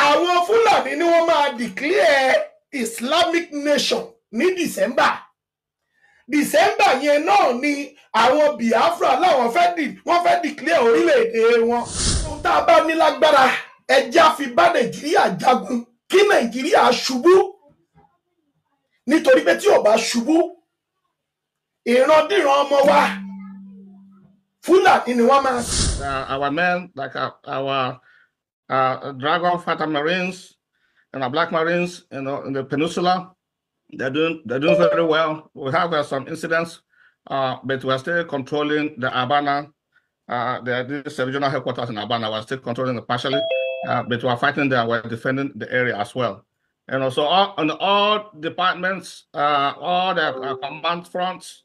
àwọn Fúlàní ni wọ́n máa declare Islamic Nation ní December yẹn náà ni àwọn Biafra láwọn wọ́n fẹ́ declare orílẹ̀-èdè wọn. Ohun tá a bá ní lágbára ẹjẹ́ á fi bá Nàìjíríà jagun kí Nàìjíríà ṣubú, nítorí pé tí ò bá ṣubú ìrandíran ọmọ wa Fúlàní ni wọ́n máa. Our men, like our Dragon Fighter Marines and our Black Marines, in the peninsula, they're doing very well. We have some incidents, but we're still controlling the Abana. This regional headquarters in Abana, we're still controlling it partially, but we're fighting there. We're defending the area as well. And also on all departments, all the command fronts,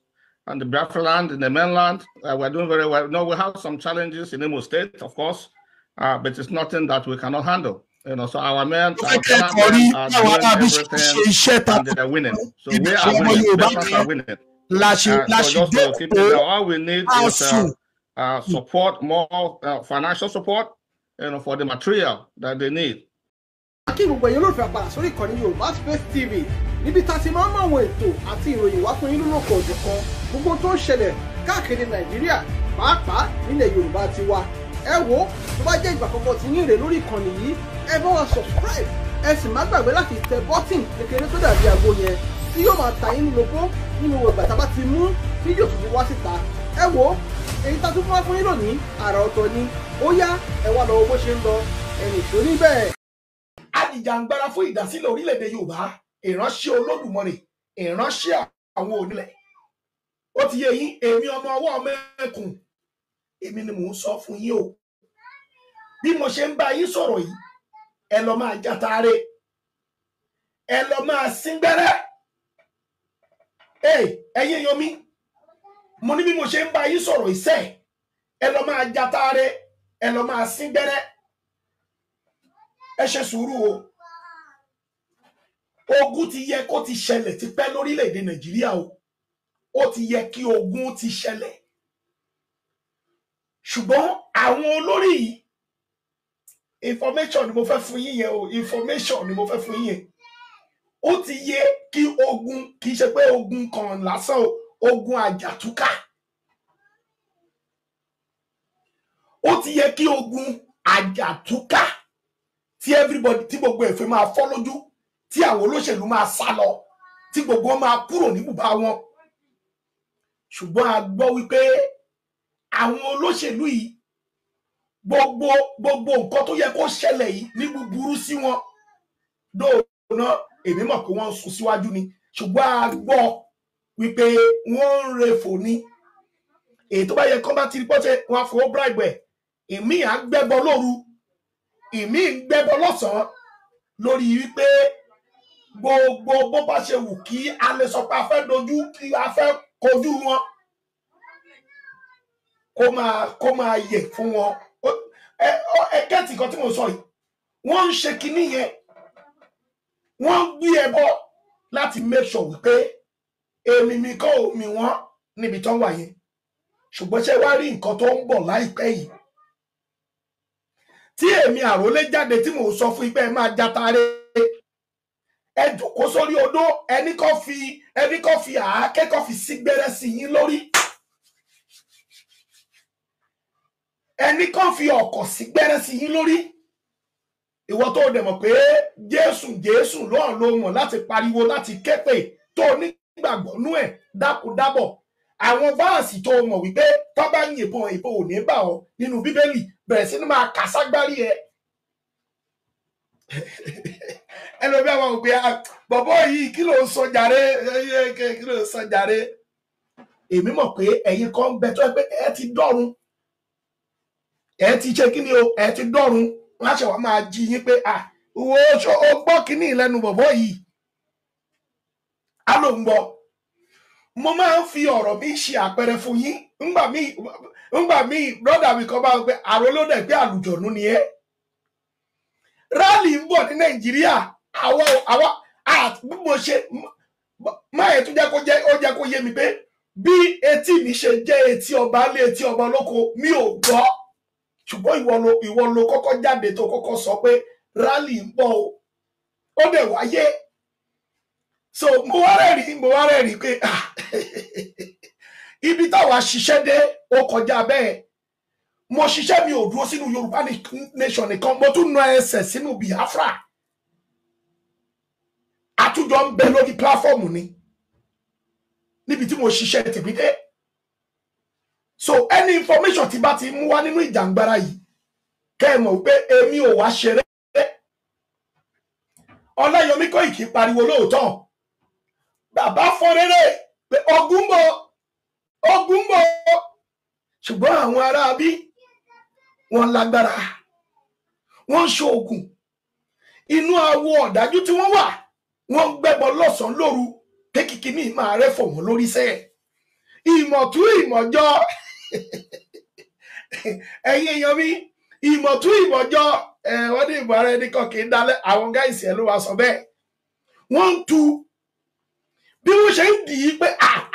and the Biafra land, in the mainland, we're doing very well. No, we have some challenges in Imo State, of course, but it's nothing that we cannot handle. So our men, are doing everything, and they're winning. So we are winning. Biafras are winning. So keep it. All we need is support, more financial support, for the material that they need. TV níbi tá ti máa ń mọ àwọn ètò àti ìròyìn wá fún yín lọ́kọ̀ ọ̀jọ̀kan gbogbo tó ń ṣẹlẹ̀ káàkiri Nàìjíríà pàápàá nílẹ̀ Yorùbá ti wá. Ẹ wo tó bá jẹ́ ìgbà àkọ́kọ́ tí yín rè lórí ìkànnì yìí ẹ bá wa subscribe ẹ sì má gbàgbé láti tẹ bọ́tìn kékeré tó dàbí àgbo yẹn tí yóò máa ta yín lóko nínú ìgbà tá a bá ti mú fídíò tuntun wá síta. Ẹ wo èyí tá a tún fún wa fún yín lónìí àrà ọ̀tọ̀ ni ó yá ẹ wá lọ bó ṣe ń lọ ẹnì tó níbẹ̀. Ajìjàǹgbara fún ìdásílẹ̀ orílẹ̀-èdè Yorùbá, ìránṣẹ́ Olódùmarè, ìránṣẹ́ àwọn onílẹ̀. Ó ti yé yín, èmi ọmọ ọwọ́ mẹ́kùn, èmi ni mò ń sọ fún yín o. Bí mo ṣe ń bá yín sọ̀rọ̀ yìí, ẹ lọ máa jàtàrẹ, ẹ lọ máa sín gbẹ́rẹ́. Ẹ̀yin èèyàn mi, mo ní bí mo ṣe ń bá yín sọ̀rọ̀ ìṣe, ẹ lọ máa jàtàrẹ, ẹ lọ máa sín gbẹ́rẹ́. Ẹ ṣe sùúrù o. Ogun ti yẹ kó ti ṣẹlẹ̀ ti pẹ́ lórílẹ̀-èdè Nàìjíríà o. Ó ti yẹ kí ogun ti ṣẹlẹ̀. Ṣùgbọ́n àwọn olórí yìí, information ni mo fẹ́ fún yín yẹn o. Information ni mo fẹ́ fún yín yẹn. Ó ti yẹ kí ogun, kì í ṣe pé ogun kan lásán o, ogun àjàtúkà. Ó ti yẹ kí ogun àjàtúkà tí everybody, tí gbogbo ẹ̀fẹ̀ máa fọ́ lójú, tí àwọn olóṣèlú máa sá lọ, tí gbogbo wọn máa kúrò ní bùbá wọn. Ṣùgbọ́n a gbọ́ wípé àwọn olóṣèlú yìí gbogbo nǹkan tó yẹ kó ṣẹlẹ̀ yìí ní búburú sí wọn dóòna èmi mọ̀ pé wọ́n ń sún síwájú ni, ṣùgbọ́n a gbọ́ wípé wọ́n ń refò ní. Èyí tó bá yẹ kó bá ti rí pọ́tẹ́ wọn á fowó bribe ẹ̀, èmi à ń gbẹ́bọ lóru, èmi ń gbẹ́bọ lọ́sàn-án lórí wípé gbogbo bó bá ṣe wù kí a lè sọ pé a fẹ́ dojú, kí a fẹ́ kojú wọn, kó máa yẹ fún wọn. Ẹ̀kẹ́tì kan tí mo sọ yìí, wọ́n ń ṣe kinní yẹn, wọ́n ń gbé ẹbọ láti make sure wípé èmi mi kọ́ omi wọn níbi tó ń wà yẹn. Ṣùgbọ́n ṣé wá rí nǹkan tó ń bọ̀ láìpẹ́ yìí, tí èmi àrólé jáde tí mò ń sọ fún ipẹ́ ẹ máa jàtàrẹ, ẹ jókòó sórí odó, ẹni kọ́ fi àáké kọ́ fi sí gbẹ́rẹ́ sí yín lórí, ẹni kọ́ fi ọ̀kọ̀ sí gbẹ́rẹ́ sí yín lórí. Ìwọ tó dẹ̀ mọ̀ pé Jésù lọ́ọ̀ ló mọ̀ láti pariwo, láti képe, tó nígbàgbọ́ nú ẹ̀ dákúdábọ̀. Àwọn báàsì tó mọ̀ wípé tó bá yìnbọn ìbò ò ní bà ọ́ nínú Bíbélì, bẹ̀rẹ̀ sí ní máa kà ságbárí ẹ. Ẹlòmí àwọn òpè bọ̀bọ̀ yìí kí ló ń sọ jàre, kí ló ń sọ jàre. Èmi mọ̀ pé ẹ̀yin kan bẹ tó pé ẹ ti dọ́run, ẹ ti ṣe kí ni o, ẹ ti dọ́run. Wọ́n á ṣe wá máa jí yín pé wo ó gbọ́ kíní ìlẹ́nu bọ̀bọ̀ yìí, á ló ń gbọ́. Mo máa ń fi ọ̀rọ̀ mi ṣe àpẹẹrẹ fún yín. Ńgbà míì brọ́dà mi kan bá wọ pé àrólódẹ̀ pé àlùjọ̀nú ni ẹ́. Rálì ń bọ̀ ní Nàìjíríà, àwa bí mo ṣe máa yẹ tó jẹ́ kó yé mi pé bí etí mi ṣe jẹ́ etí ọba lé etí ọba olóko mi ò gbọ́. Ṣùgbọ́n ìwọ lo kọ́kọ́ jáde tó kọ́kọ́ sọ pé rally ń bọ̀ o ó dẹ̀ wáyé so mo wá rẹ́rìí pé ibi táwa ṣiṣẹ́ dé ó kọjá bẹ́ẹ̀ mo ṣiṣẹ́ mi ò dúró sínú Yorùbá nation nìkan mo tún na ẹsẹ̀ sínú Biafra àtújọ ń bẹ lórí pláfọ́ọ̀mù ni níbi tí mo ṣiṣẹ́ tèmi dé so any information tí bá ti mú wá nínú ìjàngbara yìí kẹ́ ẹ mọ̀ pé èmi ò wá ṣeré Ọláyọmí Kóìkì pariwo lóòótọ́ bàbá fọ́nrẹ́rẹ́ pé ogun bọ̀ ṣùgbọ́n àwọn ará bí wọ́n lágbára wọ́n ṣoògùn inú awo ọ̀dájú tí wọ́n wà wọ́n gbẹ́bọ lọ́sàn-án lóru kékìkí ní máa rẹ́ fọ̀ wọ́n lórí sẹ́ẹ̀ ìmọ̀tú ìmọ̀jọ́ ẹ̀yin èèyàn mi ìmọ̀tú ìmọ̀jọ́ wọ́n ní ìbò ara ẹni kan kì í dalẹ̀ àwọn gáìsì ẹ̀ ló wá sọ bẹ́ẹ̀ wọ́n ń tu bí wọ́n ṣe ń dì í pé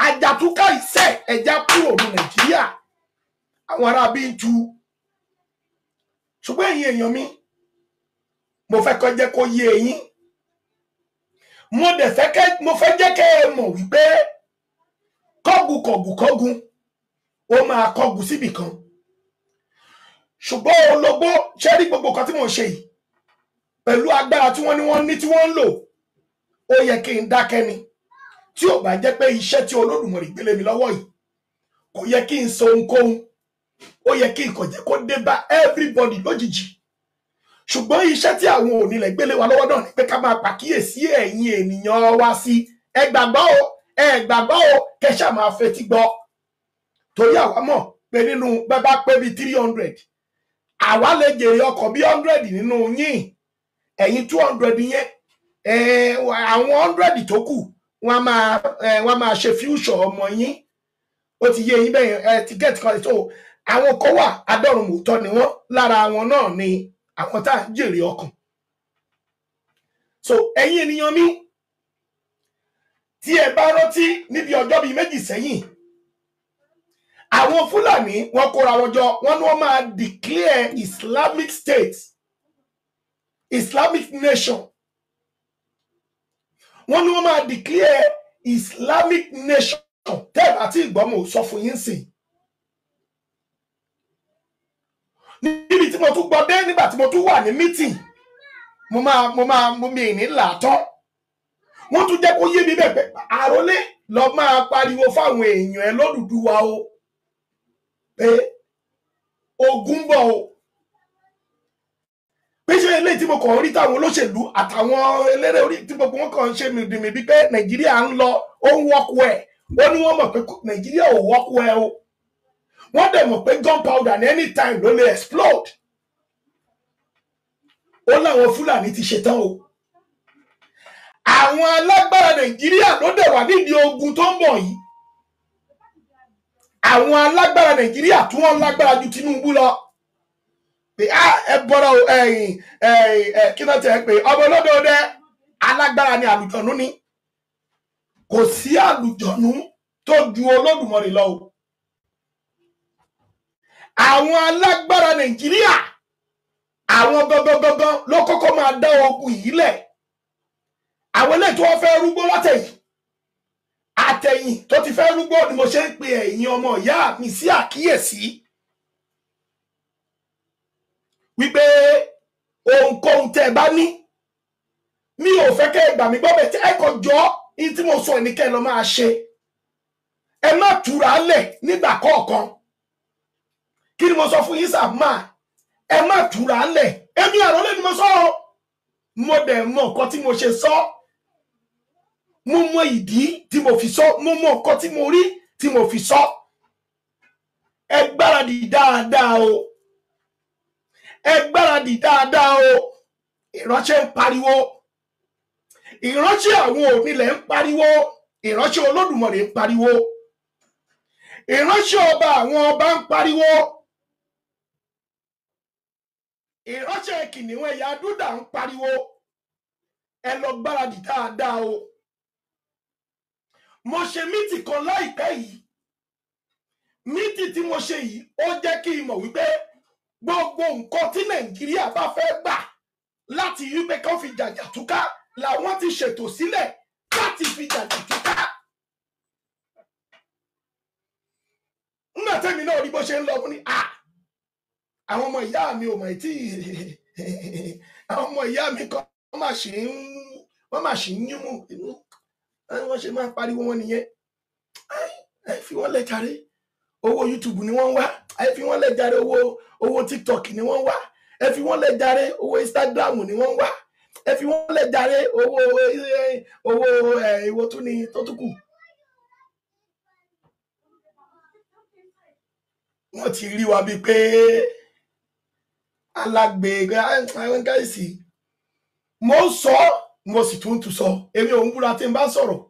àjàtúkà ìṣẹ́ ẹ̀já kúrò ní Nàìjíríà àwọn ará bí ń tu ṣùgbọ́n ẹ̀yin èèyàn mi mo fẹ́ kó jẹ́ kó yé yín mo fẹ́ jẹ́ kẹ́ ẹ mọ̀ wípé kọ́gùn ó máa kọ́gùn síbì kan ṣùgbọ́n ológbó ṣe rí gbogbo kan tí mo ṣe yìí pẹ̀lú agbára tí wọ́n ní tí wọ́n ń lò ó yẹ kí n dákẹ́ ni tí ò bá jẹ́ pé iṣẹ́ tí Olódùmarè gbélé mi lọ́wọ́ yìí kò yẹ kí n sọ ohunkóhun ó yẹ kí n kò jẹ́ kó dé bá everybody lójijì ṣùgbọ́n iṣẹ́ tí àwọn onílẹ̀ gbélé wa lọ́wọ́ náà ni pé ká máa pàkíyèsí ẹ̀yin ènìyàn wa sí ẹ gbàgbọ́ o kẹ́ṣà máa fetí gbọ́ torí àwa mọ̀ pé nínú bàbá pé bíi 300 àwa lè jèrè ọkọ̀ bíi 100 nínú yín ẹ̀yin 200 yẹn àwọn 100 tó kù wọ́n máa ṣe future ọmọ yín ó ti yé yín bẹ́ẹ̀ ti get kan so àwọn kan wà adọ́run mòótọ́ ni wọ́n lára wọn náà ni àwọn tá à ń jèrè ọkàn so ẹ̀yin ènìyàn mi tí ẹ bá rántí níbi ọjọ́ bíi méjì sẹ́yìn àwọn Fúlàní wọ́n kóra wọn jọ wọ́n ní wọ́n máa declare Islamic State Islamic Nation wọ́n ní wọ́n máa declare Islamic Nation tẹ́ẹ̀ àti ìgbọ́mọ̀ sọ fún yín sìn níbi tí mo tún gbọ́ dé nígbà tí mo tún wà ní meeting mo mi ní làátọ́ wọ́n tún jẹ́ kó yé mi bẹ́ẹ̀ àrólé lọ máa pariwo fáwọn èèyàn ẹ lódùduwà o pé ogun bọ̀ o pé ṣe eléyìí tí mo kàn rí táwọn olóṣèlú àtàwọn eléré orí tí gbogbo wọn kàn ń ṣe mìdìmì bíi pé Nàìjíríà ń lọ ó ń wọ́kú ẹ̀ ó ní wọ́n mọ̀ pé Nàìjíríà ò wọ́kú ẹ̀ o wọ́n dẹ̀ mọ̀ pé gunpowder ní anytime ló lè explode ó láwọn Fúlàní ti ṣetán o àwọn alágbára Nàìjíríà ló dẹ̀ wà nídìí ogun tó ń bọ̀ yìí àwọn alágbára Nàìjíríà tí wọ́n lágbára ju Tinubu lọ pé ẹ bọ́rọ̀ kí ló tẹ̀ pé ọmọ olódòdó alágbára ni àlùjọ̀nú ni kò sí àlùjọ̀nú tó ju Olódùmarè lọ o àwọn alágbára Nàìjíríà àwọn gangan ló kọ́kọ́ máa dá ogun yìí lẹ̀ àwọn eléyìí tí wọ́n fẹ́ rúgbó àtẹ̀yìn tó ti fẹ́ rúgbó ni mo ṣe ń pe ẹ̀yin ọmọ ìyá mi sí àkíyèsí wípé ohunkóhun tẹ́ ẹ bá ní mi ò fẹ́ kẹ́ ẹ gbà mí gbọ́ bẹ́ẹ̀ tí ẹ kò jọ ní tí mo sọ ní kẹ́ ẹ lọ máa ṣe ẹ má túra lẹ̀ nígbà kọ̀ọ̀kan kí ni mo sọ fún yín sàmà ẹ má túra lẹ̀ èmi àròlé ni mo sọ ọ́ mo dẹ̀ mọ nǹkan tí mo ṣe sọ mo mọ ìdí tí mo fi sọ mo mọ nǹkan tí mo rí tí mo fi sọ ẹ gbáradì dáadáa o ẹ gbáradì dáadáa o ìránṣẹ́ ń pariwo ìránṣẹ́ àwọn onílẹ̀ ń pariwo ìránṣẹ́ Olódùmarè ń pariwo ìránṣẹ́ ọba àwọn ọba ń pariwo ìránṣẹ́ kìnìún ẹ̀yà Júdà ń pariwo ẹ lọ gbáradì dáadáa o mo ṣe mítì kan láìpẹ́ yìí mítì tí mo ṣe yìí ó jẹ́ kí n mọ̀ wípé gbogbo nǹkan tí Nàìjíríà bá fẹ́ gbà láti rí pé kán fi jàjà túká làwọn ti ṣètò sílẹ̀ láti fi jàjà túká. Nígbà tẹ́mi náà rí bó ṣe ń lọ ní àwọn ọmọ ìyá mi ò mọ̀ tí àwọn ọmọ ìyá mi kan wọ́n máa ṣì ń yún wọ́n ṣe máa pariwo wọn nìyẹn. Ẹ fi wọ́n lẹ̀ jàre, owó YouTube ni wọ́n wá, ẹ fi wọ́n lẹ̀ jàre, owó TikTok ni wọ́n wá, ẹ fi wọ́n lẹ̀ jàre, owó Instagram ni wọ́n wá, ẹ fi wọ́n lẹ̀ jàre, owó ìwọ tún ni tó tún kù. Wọ́n ti rí wa bíi pé alágbèéga àwọn gáìsì. Mo sọ mo sì tún sọ, èmi ò ń búra tí n bá sọ̀rọ̀,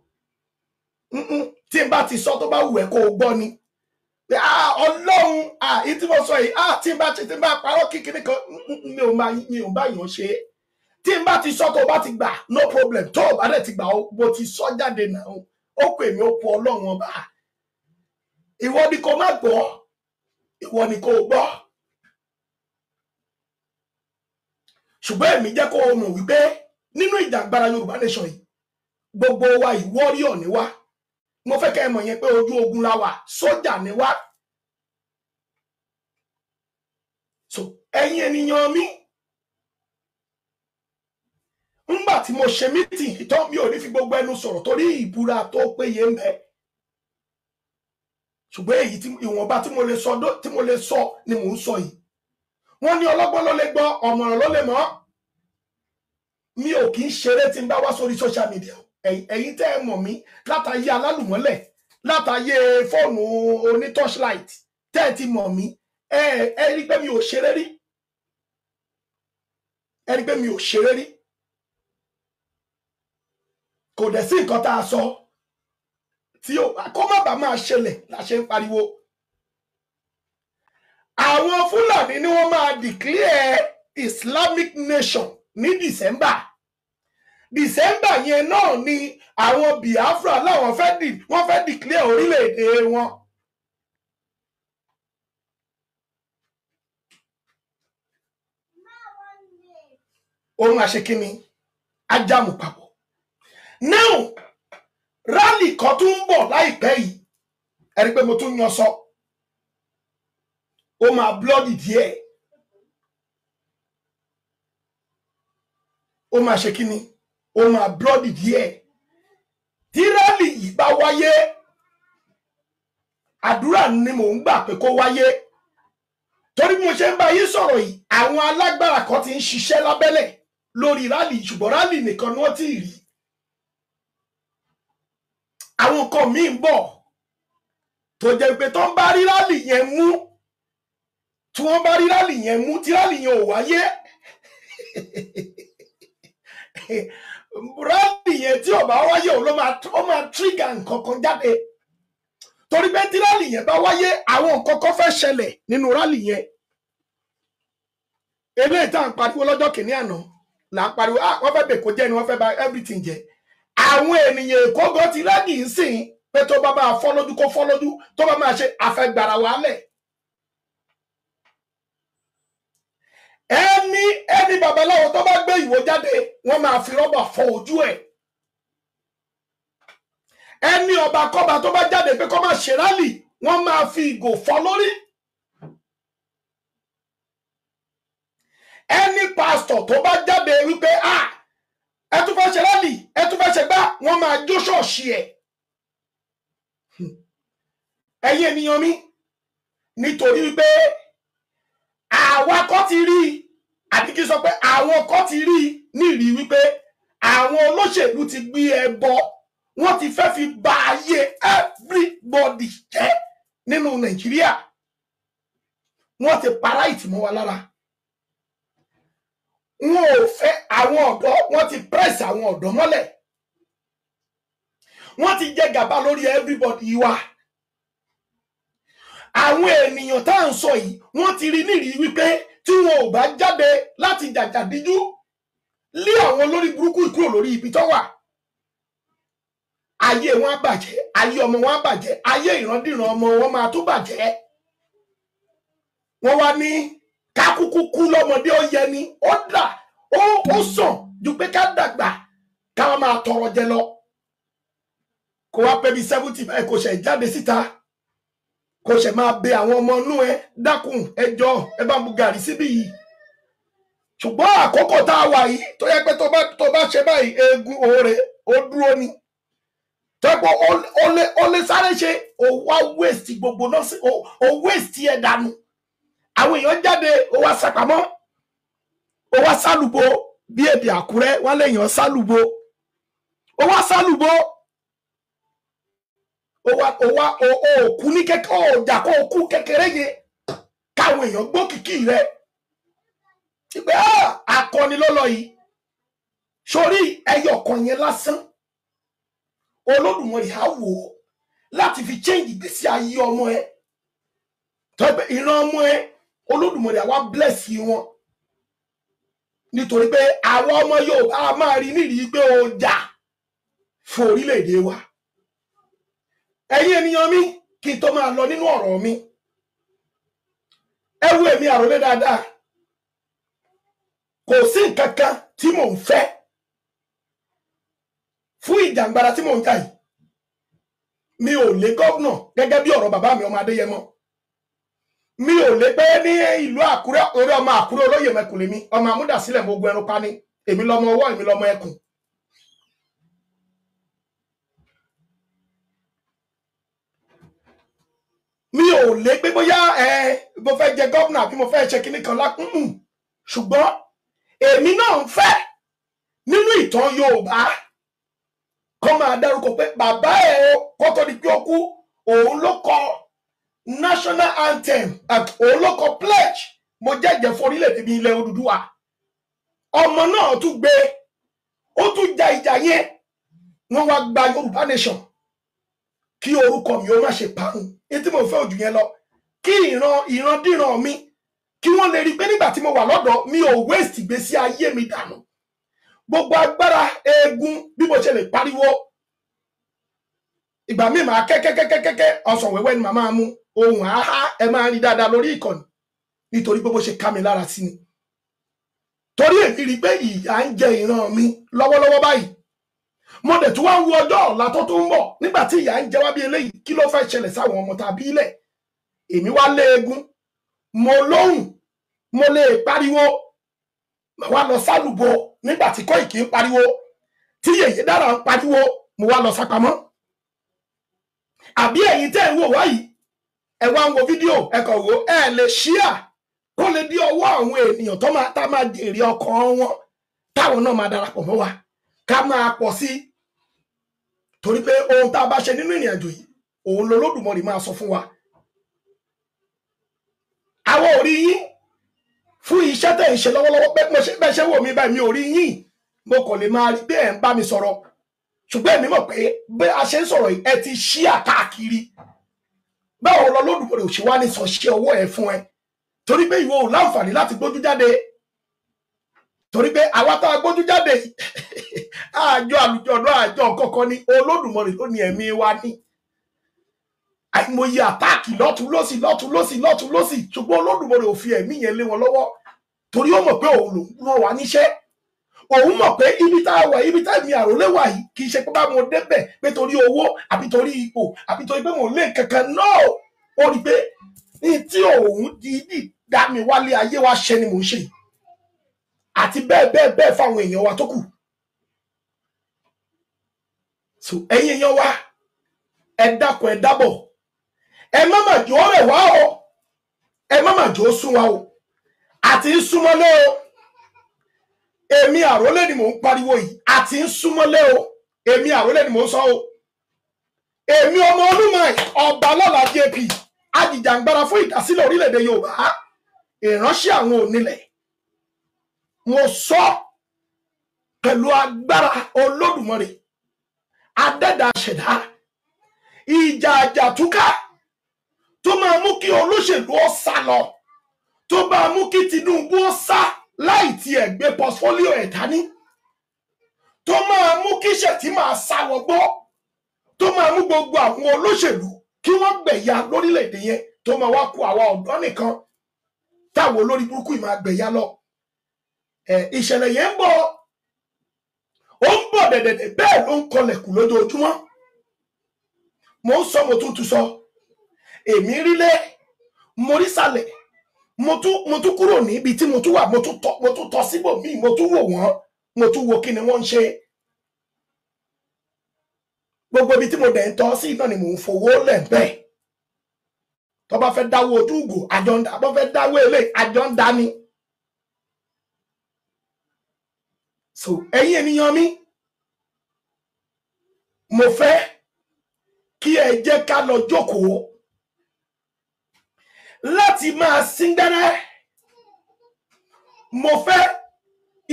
tí n bá ti sọ tó bá wù ẹ́ kó o gbọ́ ni. Ọlọ́run èyí tí mo sọ yìí tí n bá parọ́ kékeré kan mi ò bá yàn ṣe é. Tí n bá ti sọ tó bá ti gbà no problem, tó o bá dẹ̀ ti gbà mo ti sọ jáde náà, ó pè mí ó pọ̀ Ọlọ́run ọba. Ìwọ ni kò má gbọ́, ìwọ ni kò gbọ́. Ṣùgbọ́n èmi jẹ́ kó o mọ̀ wípé nínú ìjàgbara Yorùbá nation yìí gbogbo wa warrior ni wá. Mo fẹ́ kẹ́ ẹ mọ̀ yẹn pé ojú ogun la wà, sójà ni wá. So ẹ̀yin ènìyàn mi, ńgbà tí mo ṣe meeting ìtọ́ mi ò ní fi gbogbo ẹnu sọ̀rọ̀ torí ìbúra tó péye ń bẹ. Ṣùgbọ́n èyí tí ìwọ̀nba tí mo lè sọ ni mò ń sọ yìí. Wọ́n ní ọlọ́gbọ́n ló lè gbọ́, ọ̀mọ̀ràn ló lè mọ̀. Mi ò kì í ṣeré tí n bá wá sórí social media. Ẹ̀yin tẹ́ ẹ mọ̀ mí látàyé alálùmọ́lẹ̀, látàyé fóònù oní torchlight, tẹ́ ẹ ti mọ̀ mí, ẹ rí pé mi ò ṣeré rí. Ẹ rí pé mi ò ṣeré rí. Kò dẹ̀ sí nǹkan tá a sọ tí kó má bàa máa ṣẹlẹ̀ la ṣe ń pariwo. Àwọn Fúlàní ni wọ́n máa declare Islamic Nation ní December yẹn náà ni àwọn Biafra láwọn wọ́n fẹ́ declare orílẹ̀-èdè wọn. Òun àṣẹ kí ni ajámu papọ̀. Now rally kan tún ń bọ̀ láìpẹ́ yìí, ẹ rí pé mo tún yan sọ. Ó máa bloody díẹ̀. Ó máa ṣe kí ni? Ó máa bloody díẹ̀. Tí rally yìí bá wáyé, àdúrà ni mò ń gbà pé kó wáyé. Torí bí mo ṣe ń bá yín sọ̀rọ̀ yìí, àwọn alágbára kan ti ń ṣiṣẹ́ lábẹ́lẹ̀ lórí rally, ṣùgbọ́n rally nìkan ni wọ́n ti rí. Àwọn kan míì ń bọ̀ tó jẹ́ pé tó ń bá rí rally yẹn mú, tí wọ́n bá rí rally yẹn mú, tí rally yẹn ò wáyé, rally yẹn tí ò bá wáyé òun ló máa trigger nǹkan kan jáde. Torí pé tí rally yẹn bá wáyé, àwọn nǹkan kan fẹ́ ṣẹlẹ̀ nínú rally yẹn. Eléyìí tá à ń pariwo lọ́jọ́ kìíní àná là ń pariwo wọ́n fẹ́ bèkó jẹ́ ni wọ́n fẹ́ bà everything jẹ́. Àwọn ènìyàn Èkó gan ti rẹ́dì ń sìn pé tó bá máa fọ́ lójú kó fọ́ lójú, tó bá máa ṣe àfẹ́gbàrà wálẹ̀. Ẹni babaláwo tó bá gbé ìwò jáde, wọ́n máa fi rọ́bà fọ́ ojú ẹ̀. Ẹni ọba kọ́ba tó bá jáde pé kó máa ṣe rálì, wọ́n máa fi ìgò fọ́ lórí. Ẹni pásítọ̀ tó bá jáde wípé ẹ tún fẹ́ ṣe rálì, ẹ tún fẹ́ ṣe gbá, wọ́n máa jó ṣọ́ọ̀ṣì ẹ̀. Ẹ̀yin ènìyàn mi, nítorí wípé àwa kọ́ ti rí, àbí kí n sọ pé àwọn kọ́ ti rí nírí wípé àwọn olóṣèlú ti gbé ẹbọ, wọ́n ti fẹ́ fi bà ayé everybody jẹ́ nínú Nàìjíríà. Wọ́n ti para ìtìmọ́ wa lára. Wọn ò fẹ́ àwọn ọ̀dọ́, wọ́n ti press àwọn ọ̀dọ́ mọ́lẹ̀. Wọ́n ti jẹ gàba lórí everybody wa. Àwọn ènìyàn tá à ń sọ yìí, wọ́n ti rí nírí wípé tí wọn ò bá jáde láti jàjàdíjú lé àwọn olórí burúkú kúrò lórí ibi tó wà, ayé wọn á bàjẹ́, ayé ọmọ wọn á bàjẹ́, ayé ìrandíran ọmọ wọn máa tún bàjẹ́. Wọ́n wá ní kákúkú kú lọ́mọdé ó yẹ ni, ó dà ó sàn ju pé ká dàgbà ká máa tọrọ jẹ lọ. Kó wá pé bí 70 báyìí kò ṣe jáde síta kò ṣe máa bẹ àwọn ọmọ inú ẹ dákun ẹjọ́ ẹ bá mu gàrí síbí yìí. Ṣùgbọ́n àkókò tá a wà yìí tó yẹ pé tó bá ṣe báyìí eegun oore ó dúró ni. Tó yẹ pé ó lè sáré ṣe ó wá waste gbogbo náà sí ó waste ẹ̀ dànù. Àwọn èèyàn jáde ó wá sápamọ́ ó wá sálùbọ bí èdè Àkúrẹ́ wọ́n lè yàn sálùbọ ó wá sálùbọ ó kú ní kékeré ó jà kó kú kékeré yẹn káwọn èèyàn gbọ́ kìkì rẹ̀ pé akọni lọ́lọ́ yìí sórí ẹyọ kan yẹn lásán Olódùmarè á wò ó láti fi change ìgbésí ayé ọmọ ẹ tó pé ìran ọmọ ẹ Olódùmarè á wá bless wọn nítorí pé àwọn ọmọ Yorùbá máa rí nírìí pé ó jà fún orílẹ̀-èdè wa. Ẹ̀yin ènìyàn mi kí n tó máa lọ nínú ọ̀rọ̀ mi ẹ wo èmi Àrólé dáadáa kò sí nǹkan kan tí mò ń fẹ́ fún ìjàngbara tí mò ń jà yìí. Mi ò lé gómìnà gẹ́gẹ́ bí ọ̀rọ̀ bàbá mi ọmọ Adéyẹmọ. Mi ò lé pé ní ìlú Àkúrẹ́ orí ọmọ Àkúrẹ́ olóyè mẹ́kùnlé mi ọmọ amúdàsílẹ̀ gbogbo ẹnu pa ni èmi lọmọ ọwọ́ èmi lọmọ ẹkùn. Mi ò lé pé bóyá mo fẹ́ jẹ gómìnà àbí mo fẹ́ ṣe kinní kan lákùn ṣùgbọ́n èmi náà ń fẹ́ nínú ìtàn Yorùbá kó máa dárúkọ pé bàbá ẹ̀ kó tó di pé ó kú òun ló kọ national anthem òun ló kọ pledge mo jẹ́jẹ́ fún orílẹ̀-èdè mi ilẹ̀ Odùduwà. Ọmọ náà tún gbé ó tún ja ìjà yẹn wọ́n wá gba Yorùbá nation kí orúkọ mi ó má ṣe parun. Èyí tí mo fẹ́ ojú yẹn lọ kí ìrandíran mi kí wọ́n lè rí pé nígbà tí mo wà lọ́dọ̀ mi ò waste ìgbésí ayé mi dànù. Gbogbo agbára eegun bí mo ṣe lè pariwo ìgbà míì máa kẹ́kẹ́kẹ́kẹ́kẹ́ ọsàn wẹ́wẹ́ ni màá mú ohun àhá ẹ máa rí dáadáa lórí ìkànnì nítorí pé bó ṣe ká mi lára sí ni. Torí èmi rí pé ìyà ń jẹ ìran mi lọ́wọ́lọ́wọ́ báyìí mo dẹ̀ tún wá ń wo ọjọ́ ọ̀la tó tún ń bọ̀ nígbà tí ìyà ń jẹ wá bí eléyìí kí ló fẹ́ ṣẹlẹ̀ sáwọn ọmọ tàbí ilẹ̀. Èmi wá lé eegun mo lóhùn mo lè pariwo wá lọ sálùbọ nígbà tí Kóìkì ń pariwo tí Yèyé Dára ń pariwo mo wá lọ sápamọ́. Àbí ẹ̀yin tẹ́ ń wò wá yìí ẹ wá ń wo fídíò ẹ kàn wò ẹ lè ṣíà kó lè dí ọwọ́ àwọn ènìyàn tó máa jèrè ọkàn wọn táwọn náà máa darapọ̀ mọ́ wa ká máa pọ̀ sí i. Torí pé ohun tá a bá ṣe nínú ìrìn àjò yìí òun l'Olódùmarè máa sọ fún wa. Àwọn ò rí yín fún iṣẹ́ tẹ̀ ń ṣe lọ́wọ́lọ́wọ́ pé bẹ́ẹ̀ ṣe wò mí báyìí mi ò rí yín mo kàn lè máa rí pé ẹ̀ ń bá mi sọ̀rọ̀ ṣùgbọ́n èmi mọ̀ pé bí a ṣe ń sọ̀rọ̀ yìí ẹ ti ṣí àkáàkiri. Báwo l'Olódùmarè ò ṣe wá ní sọ ṣe ọwọ́ ẹ fún ẹ torí pé ìwọ ò láǹfààní láti gbójú jáde torí pé àwa tá a gbójú jáde àjọ àlùjọ̀nà àjọ kọ̀ọ̀kan ni Olódùmarè ló ní ẹ̀mí wa ní. Àìmọye àtáàkì lọ́tún lọ́sì ṣùgbọ́n Olódùmarè ò fi ẹ̀mí yẹn lé wọn lọ́wọ́ torí ó mọ̀ pé òun ló ń rán wa níṣẹ́. Òun mọ̀ pé ibi tá a wà ibi tá mi Àrólé wà yìí kì í ṣe pé bá mo débẹ̀ pé torí owó àbí torí ipò àbí torí pé mo lé kankan náà ó rí pé ní tí òun dídì dá mi wálé ayé wa ṣe ni mò ń ṣe àti bẹ́ẹ̀ fáwọn èèyàn wa tó kù. So ẹ̀yin èèyàn wa ẹ dákun ẹ dábọ̀ ẹ má mà jò rẹ̀ wá o ẹ má mà jò sún wa o àti ń súnmọ́lé o. Èmi Àrólé ni mò ń pariwo yìí àti ń súnmọ́lé o. Èmi Àrólé ni mò ń sọ o. Èmi ọmọ Olúmọ ọba lọ́la JP ajìjàngbara fún ìdásílẹ̀ orílẹ̀-èdè Yorùbá ìránṣẹ́ àwọn onílẹ̀ mo sọ pẹ̀lú agbára Olódùmarè adẹ́dà ṣẹ̀dá ìjà àjàtúkà tó máa mú kí olóṣèlú ó sá lọ tó máa mú kí Tinubu ó sá láì tiẹ̀ gbé pọtifólíò ẹ̀ dání tó máa mú kí Ṣètìmá sá wọgbó tó máa mú gbogbo àwọn olóṣèlú kí wọ́n gbẹ̀yà lórílẹ̀‐èdè yẹn tó máa wá kó àwa ọ̀dọ́ nìkan táwọn olórí burúkú yìí máa gbẹ̀yà lọ. ìṣẹ̀lẹ̀ yẹn ń bọ̀ ó ń bọ̀ dẹ̀dẹ̀dẹ̀ bẹ́ẹ̀ ló ń kọlẹ̀kùn lójoojúmọ́ mo ń sọ mo tún sọ èmi rílé mo rí sàlẹ̀ mo tún kúrò níbi tí mo tún wà mo tún tọ́ síbòmíì mo tún wò wọ́n mo tún wo kí ni wọ́n ń ṣe gbogbo ibi tí mo dẹ̀ ń tọ́ sí náà ni mò ń fowó lẹ̀ bẹ́ẹ̀ tó bá fẹ́ dáwọ́ ojú ìgò àjọ ń dá bó fẹ́ dáwọ́ ilé àjọ ń dá ni. So ẹ̀yin ènìyàn mi mo fẹ́ kí ẹ jẹ́ ká lọ jókòó láti máa sín gbẹ́rẹ́ mo fẹ́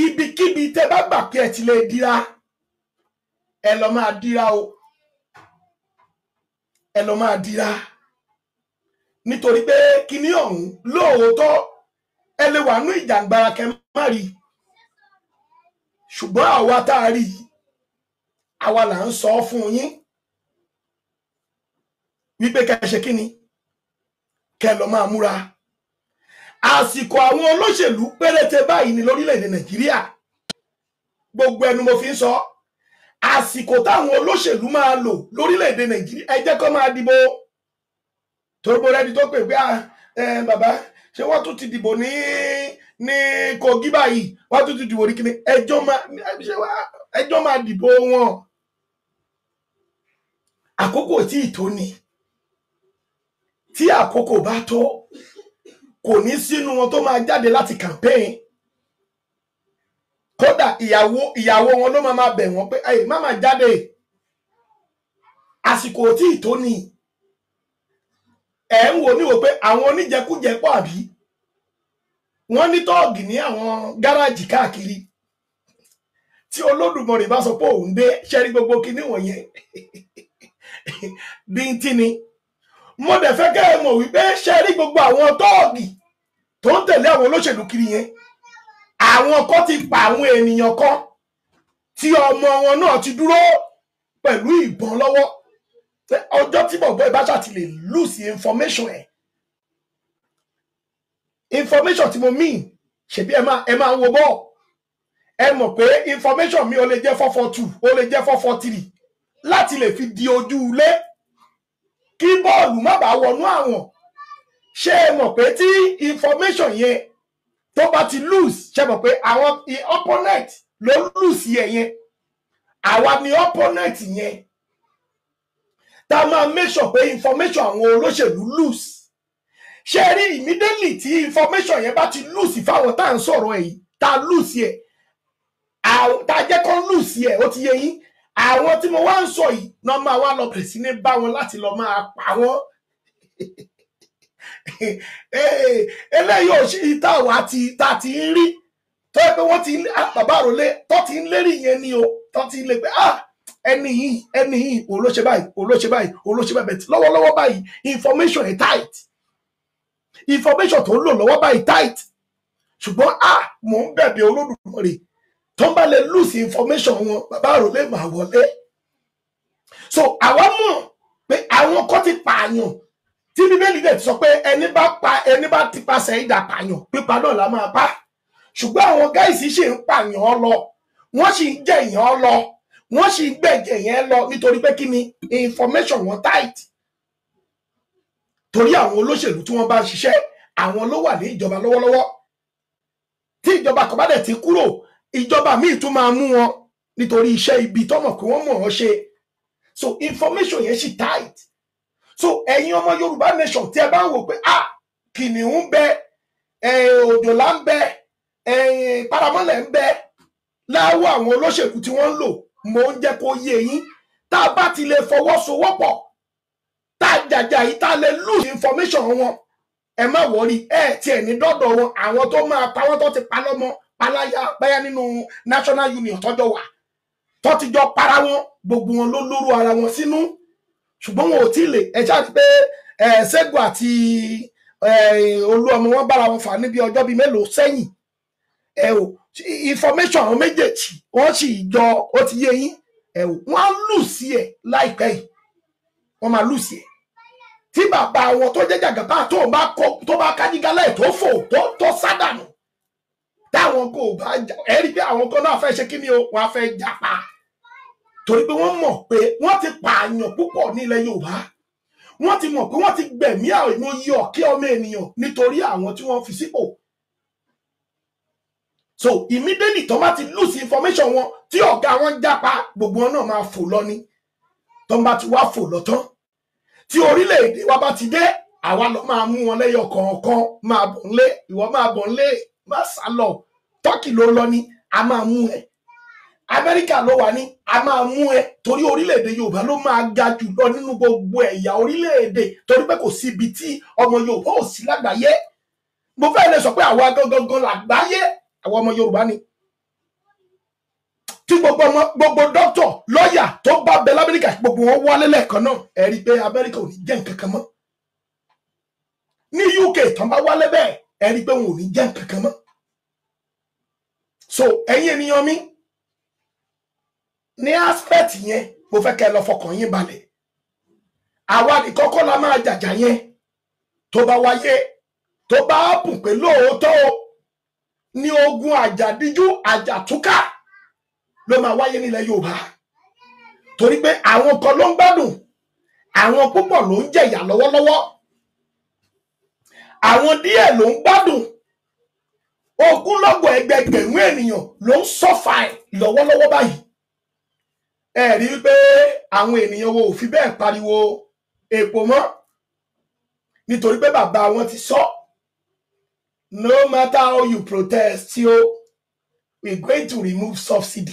ibikíbi tẹ́ bá gbà pé ẹ ti lè dira ẹ lọ máa dira o ẹ lọ máa dira nítorí pé kíní ọ̀hún lóòótọ́ ẹ lè wà nú ìjàngbara kẹ má rí ṣùgbọ́n àwa tá a rí àwa là ń sọ fún yín wípé kẹ ṣe kíni kẹ lọ máa múra àsìkò àwọn olóṣèlú péréte báyìí ní lórílẹ̀-èdè Nàìjíríà gbogbo ẹnu mo fi ń sọ àsìkò táwọn olóṣèlú máa lò lórílẹ̀-èdè Nàìjíríà ẹ jẹ́ kó máa dìbò torí mo rẹ́ni tó pè pé bàbá ṣé wọ́n tún ti dìbò ní Kogi báyìí wọ́n tún ti dìbò ní kíni ẹjọ́ máa dìbò wọn àkókò tí ì tó ni tí àkókò bá tó kò ní sínú wọn tó máa jáde láti campaign kódà ìyàwó wọn ló máa bẹ̀ wọ́n pé ẹ má máa jáde àsìkò tí ì tó ni ẹ ń wò níwò pé àwọn oníjẹkújẹ pọ̀ àbí wọ́n ní tọ́ọ̀gì ní àwọn gáràjì káàkiri tí Olódùmarè bá sọ pé òun dé ṣẹ́rí gbogbo kinní wọ̀nyẹn bíntí ni mo dẹ̀ fẹ́ kẹ́ ẹ mọ̀ wípé ṣẹ́rí gbogbo àwọn tọ́ọ̀gì tó ń tẹ̀lé àwọn olóṣèlú kiri yẹn àwọn kan ti pa àwọn ènìyàn kan tí ọmọ wọn náà ti dúró pẹ̀lú ìbọn lọ́wọ́ ọjọ́ tí bọ̀bọ́ ìbáṣà ti lè lose information information tí mo mean ṣebí ẹ máa wo bọ́ ẹ mọ̀ pé information mi ó lè jẹ́ 442 ó lè jẹ́ 443 láti lè fi di ojú ilé kí bọ́ọ̀lù má bàa wọnú àwọn ṣé ẹ mọ̀ pé tí information yẹn tó bá ti lose ṣe mọ̀ pé àwọn opponent ló lose yẹn àwa ni opponent yẹn tá máa make sure pé information àwọn olóṣèlú lose ṣe rí immediately tí information yẹn bá ti lose fáwọn tá à ń sọ̀rọ̀ èyí tá lose yẹ tá jẹ́ kó lose yẹ ó ti yé yín àwọn tí mo wá ń sọ yìí náà máa wá lọ bẹ̀rẹ̀ sí ní bá wọn láti lọ máa pa wọ́n eléyìí ò sí ìta wa ta ti ń rí tó yẹ pé wọ́n ti bàbá àròlé tó ti ń lérí yẹn ni o tó ti ń lè pé ẹni yìí olóṣè báyìí bẹ́ẹ̀ lọ́wọ́lọ́wọ́ báyìí information ẹ̀ tight information tó ń lò lọ́wọ́ báyìí tight ṣùgbọ́n mò ń bẹ̀bẹ̀ Olódùmarè tó ń bá lè lose information wọn bàbá àròlé máa wọlé so àwa mọ̀ pé àwọn kan ti pààyàn tí Bíbélì dẹ̀ ti sọ pé ẹni bá ti pàṣẹ ìdà pààyàn pípa náà la máa pa ṣùgbọ́n àwọn gáìsì ṣì ń pààyàn lọ wọ́n sì ń jẹ̀yàn lọ wọ́n sì ń gbẹ̀jẹ̀ yẹn lọ nítorí pé kí ni information wọn tight torí àwọn olóṣèlú tí wọ́n bá ń ṣiṣẹ́ àwọn ló wà ní ìjọba lọ́wọ́lọ́wọ́ tí ìjọba kan bá dẹ̀ ti kúrò ìjọba míì tún máa mú wọn nítorí iṣẹ́ ibi tọ́mọ̀ pé wọ́n mọ̀ ọ́ ṣe so information yẹn sì tight so ẹ̀yin ọmọ Yorùbá nation tí ẹ bá ń wò pé kìnìún ń bẹ òjòlá ń bẹ paramọ́lẹ̀ ń bẹ láwọ́ àwọn olóṣèlú tí wọ́n ń lò mo ń jẹ́ kó yé yín tá a bá ti lè fọwọ́sowọ́pọ̀ tá a jàjà yìí tá a lè lose information wọn ẹ má wọrí tiẹ̀ ní dọ́dọ̀ wọn àwọn tó máa pa wọ́n tó ti pa lọ́mọ paláyà báyà nínú National Union tọ́jọ́ wà tó ti jọ para wọn gbogbo wọn ló lóru ara wọn sínú ṣùgbọ́n wọn ò tí ì lè ẹ ṣáà ti pé Ṣẹ́gun àti Olúọmọ wọn bára wọn fà níbi ọjọ́ bíi mélòó sẹ́yìn information àwọn méjèèjì wọ́n sì jọ ó ti yé yín wọ́n á lù sí ẹ̀ láìpẹ́ yìí wọ́n máa lù sí ẹ̀ tí bàbá wọn tó jẹ́ Jàgàbá tó bá kájígálẹ̀ tó fò tó sádànù táwọn kò bá ẹ rí pé àwọn kan náà fẹ́ ṣe kí ni o wọ́n á fẹ́ japa torí pé wọ́n mọ̀ pé wọ́n ti pààyàn púpọ̀ nílẹ̀ Yorùbá wọ́n ti mọ̀ pé wọ́n ti gbẹ̀mí àwọn ìmọ̀ye ọ̀kẹ́ ọmọ ènìyàn nítorí àwọn tí wọ́n fi sípò. So immediately tó bá ti lose information wọn tí ọ̀gá wọn jápa gbogbo wọn náà máa fò lọ ni tó bá ti wá fò lọ tán tí orílẹ̀-èdè wa bá ti dé àwa lọ máa mú wọn lẹ́yọ kọ̀ọ̀kan máa bọ̀ ńlé ìwọ máa bọ̀ ńlé má sá lọ Turkey ló lọ ni a máa mú ẹ Amẹ́ríkà ló wà ní a máa mú ẹ torí orílẹ̀-èdè Yorùbá ló máa ga jù lọ nínú gbogbo ẹ̀yà orílẹ̀-èdè torí pé kò síbi tí ọmọ Yorùbá ò sí lágbàáyé mo fẹ́ lè sọ pé àwa gangan làgbáyé àwọn ọmọ Yorùbá ni tí gbogbo dókítà lọ́ọ̀yà tó bá bẹ l'Amẹ́ríkà gbogbo wọn wálé lẹ́ẹ̀kan náà ẹ rí i pé Amẹ́ríkà ò ní jẹ́ nǹkan kan mọ́ ní UK tán bá wálé bẹ́ẹ̀ ẹ rí i pé wọn ò ní jẹ́ nǹkan kan mọ́ so ẹ̀yin ènìyàn mi ní aspect yẹn mo fẹ́ kẹ́ ẹ lọ fọkàn yín balẹ̀ àwa ní kọ́kọ́ la máa jàjà yẹn tó bá wáyé tó bá bùn pé lóòótọ́ ní ogun àjàdíjú àjàtúkà ló máa wáyé nílẹ̀ Yorùbá torí pé àwọn kan ló ń gbádùn àwọn púpọ̀ ló ń jẹ̀yà lọ́wọ́lọ́wọ́ àwọn díẹ̀ ló ń gbádùn ogúnlọ́gọ̀ ẹgbẹgbẹ̀rún ènìyàn ló ń sọ́fà ẹ̀ lọ́wọ́lọ́wọ́ báyìí ẹ rí wípé àwọn ènìyàn wo ò fi bẹ́ẹ̀ pariwo epo mọ́ nítorí pé bàbá wọn ti sọ no matter how you protest we're going to remove subsidy